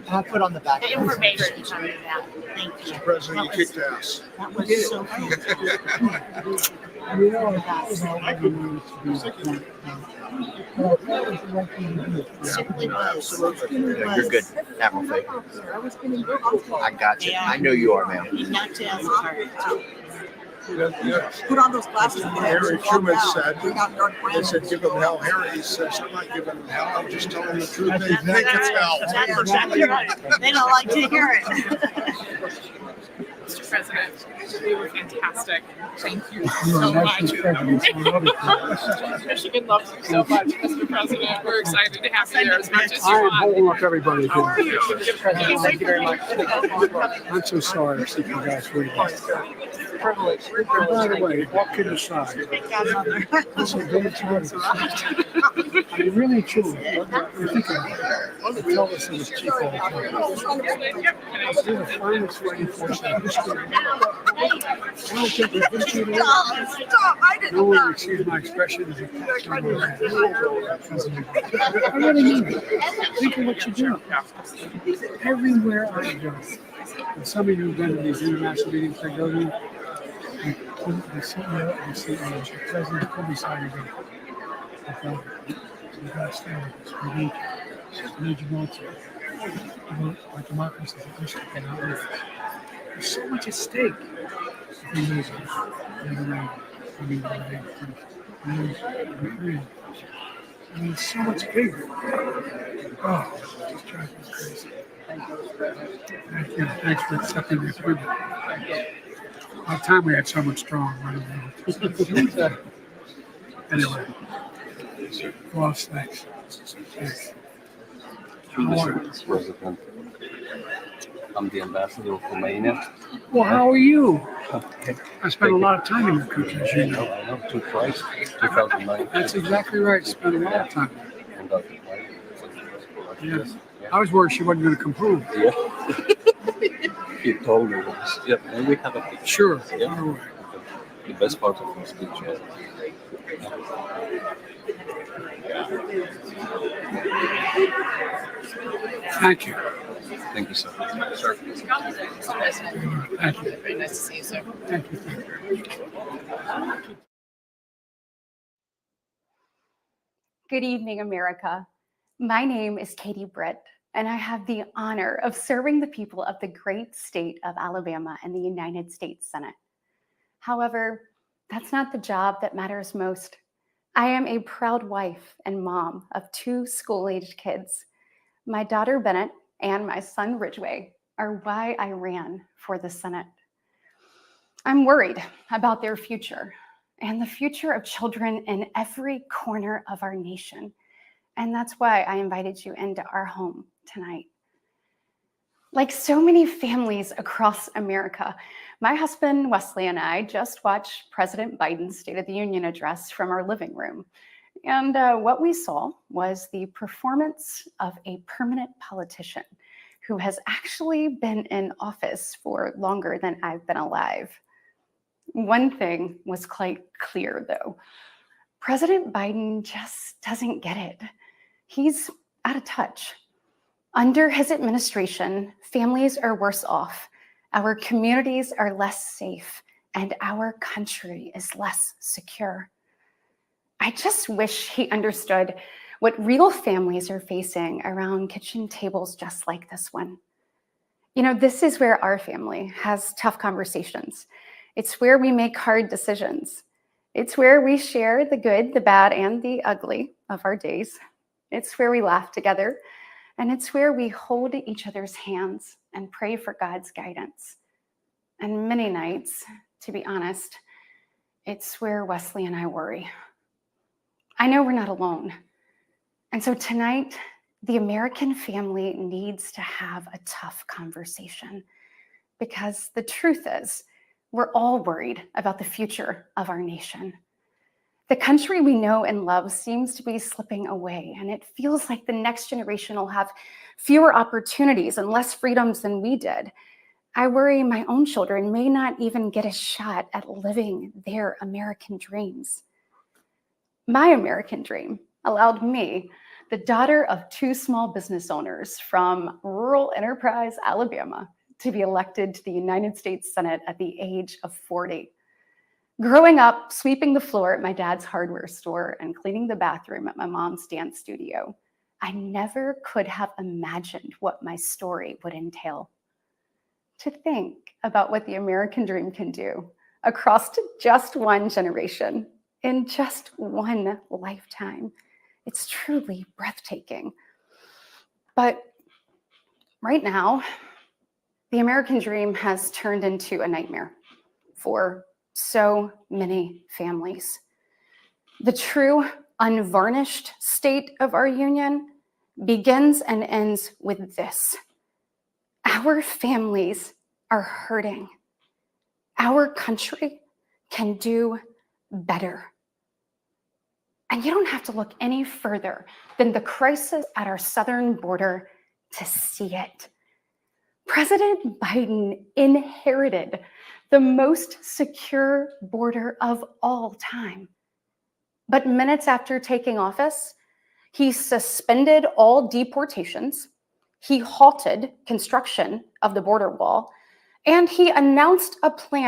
I'll put on the back.
The information is on the back. Thank you.
President, you kicked ass.
That was so cool.
You know, I thought about what you wanted to be the point. But I thought it was the right thing to do.
Simply was.
No, you're good. Apple fake. I got you. I know you are, ma'am.
He knocked you out hard.
Put on those glasses. and
Harry
walk
Truman
out.
said,
Bring out Dark
they said, give him hell. Harry says, I'm not giving him hell. I'm just telling the truth. They think it's hell.
That's exactly right. They don't like to hear it.
Mr. President, you were fantastic. Thank you
You're
so
a
much.
nice president. I love it.
Michigan loves you so much, Mr. President. We're excited to have you there as much as
I
you
am
want.
holding up everybody.
How are you?
Thank you very much. I'm so sorry to see you guys really bad.
Privilege.
By the way, what can decide? This is very true. I mean, really true. You think about it. They tell us it was cheap all the time. You're the finest lady force in history. I don't think the history of
Stop! I didn't
no one
know.
receives my expression as a I really mean it. Think of what you do. Everywhere I go, and some of you have been to these international meetings I go to, the CEO, the president come beside you. So you got to stand with us. We need your military. Our democracy is a mission. There's so much at stake. I mean, so much bigger. Oh, it just drives me crazy. Thank you. Thanks for accepting this with me. About time we had someone strong. Anyway. Well, thanks. Thanks.
Mr. President, I'm the ambassador of Romania.
Well, how are you? I spent a lot of time in your country, as you know.
I know, twice, 2009.
That's exactly right. Spent a lot of time.
And that's why.
Yes. I was worried she wasn't going to come home.
Yeah. He told me this. Yeah, and we have a picture.
Sure.
Yeah. The best part of his speech.
Thank you.
Thank you, sir.
Thank you.
Very nice to see you, sir.
Thank you.
Good evening, America. My name is Katie Britt, and I have the honor of serving the people of the great state of Alabama in the United States Senate. However, that's not the job that matters most. I am a proud wife and mom of 2 school-aged kids. My daughter Bennett and my son Ridgway are why I ran for the Senate. I'm worried about their future and the future of children in every corner of our nation. And that's why I invited you into our home tonight. Like so many families across America, my husband Wesley and I just watched President Biden's State of the Union address from our living room. And what we saw was the performance of a permanent politician who has actually been in office for longer than I've been alive. One thing was quite clear, though. President Biden just doesn't get it. He's out of touch. Under his administration, families are worse off, our communities are less safe, and our country is less secure. I just wish he understood what real families are facing around kitchen tables just like this one. You know, this is where our family has tough conversations. It's where we make hard decisions. It's where we share the good, the bad, and the ugly of our days. It's where we laugh together, and it's where we hold each other's hands and pray for God's guidance. And many nights, to be honest, it's where Wesley and I worry. I know we're not alone. And so tonight, the American family needs to have a tough conversation, because the truth is, we're all worried about the future of our nation. The country we know and love seems to be slipping away, and it feels like the next generation will have fewer opportunities and less freedoms than we did. I worry my own children may not even get a shot at living their American dreams. My American dream allowed me, the daughter of 2 small business owners from rural Enterprise, Alabama, to be elected to the United States Senate at the age of 40. Growing up, sweeping the floor at my dad's hardware store and cleaning the bathroom at my mom's dance studio, I never could have imagined what my story would entail. To think about what the American dream can do across just one generation, in just one lifetime, it's truly breathtaking. But right now, the American dream has turned into a nightmare for so many families. The true, unvarnished state of our union begins and ends with this. Our families are hurting. Our country can do better. And you don't have to look any further than the crisis at our southern border to see it. President Biden inherited the most secure border of all time. But minutes after taking office, he suspended all deportations, he halted construction of the border wall, and he announced a plan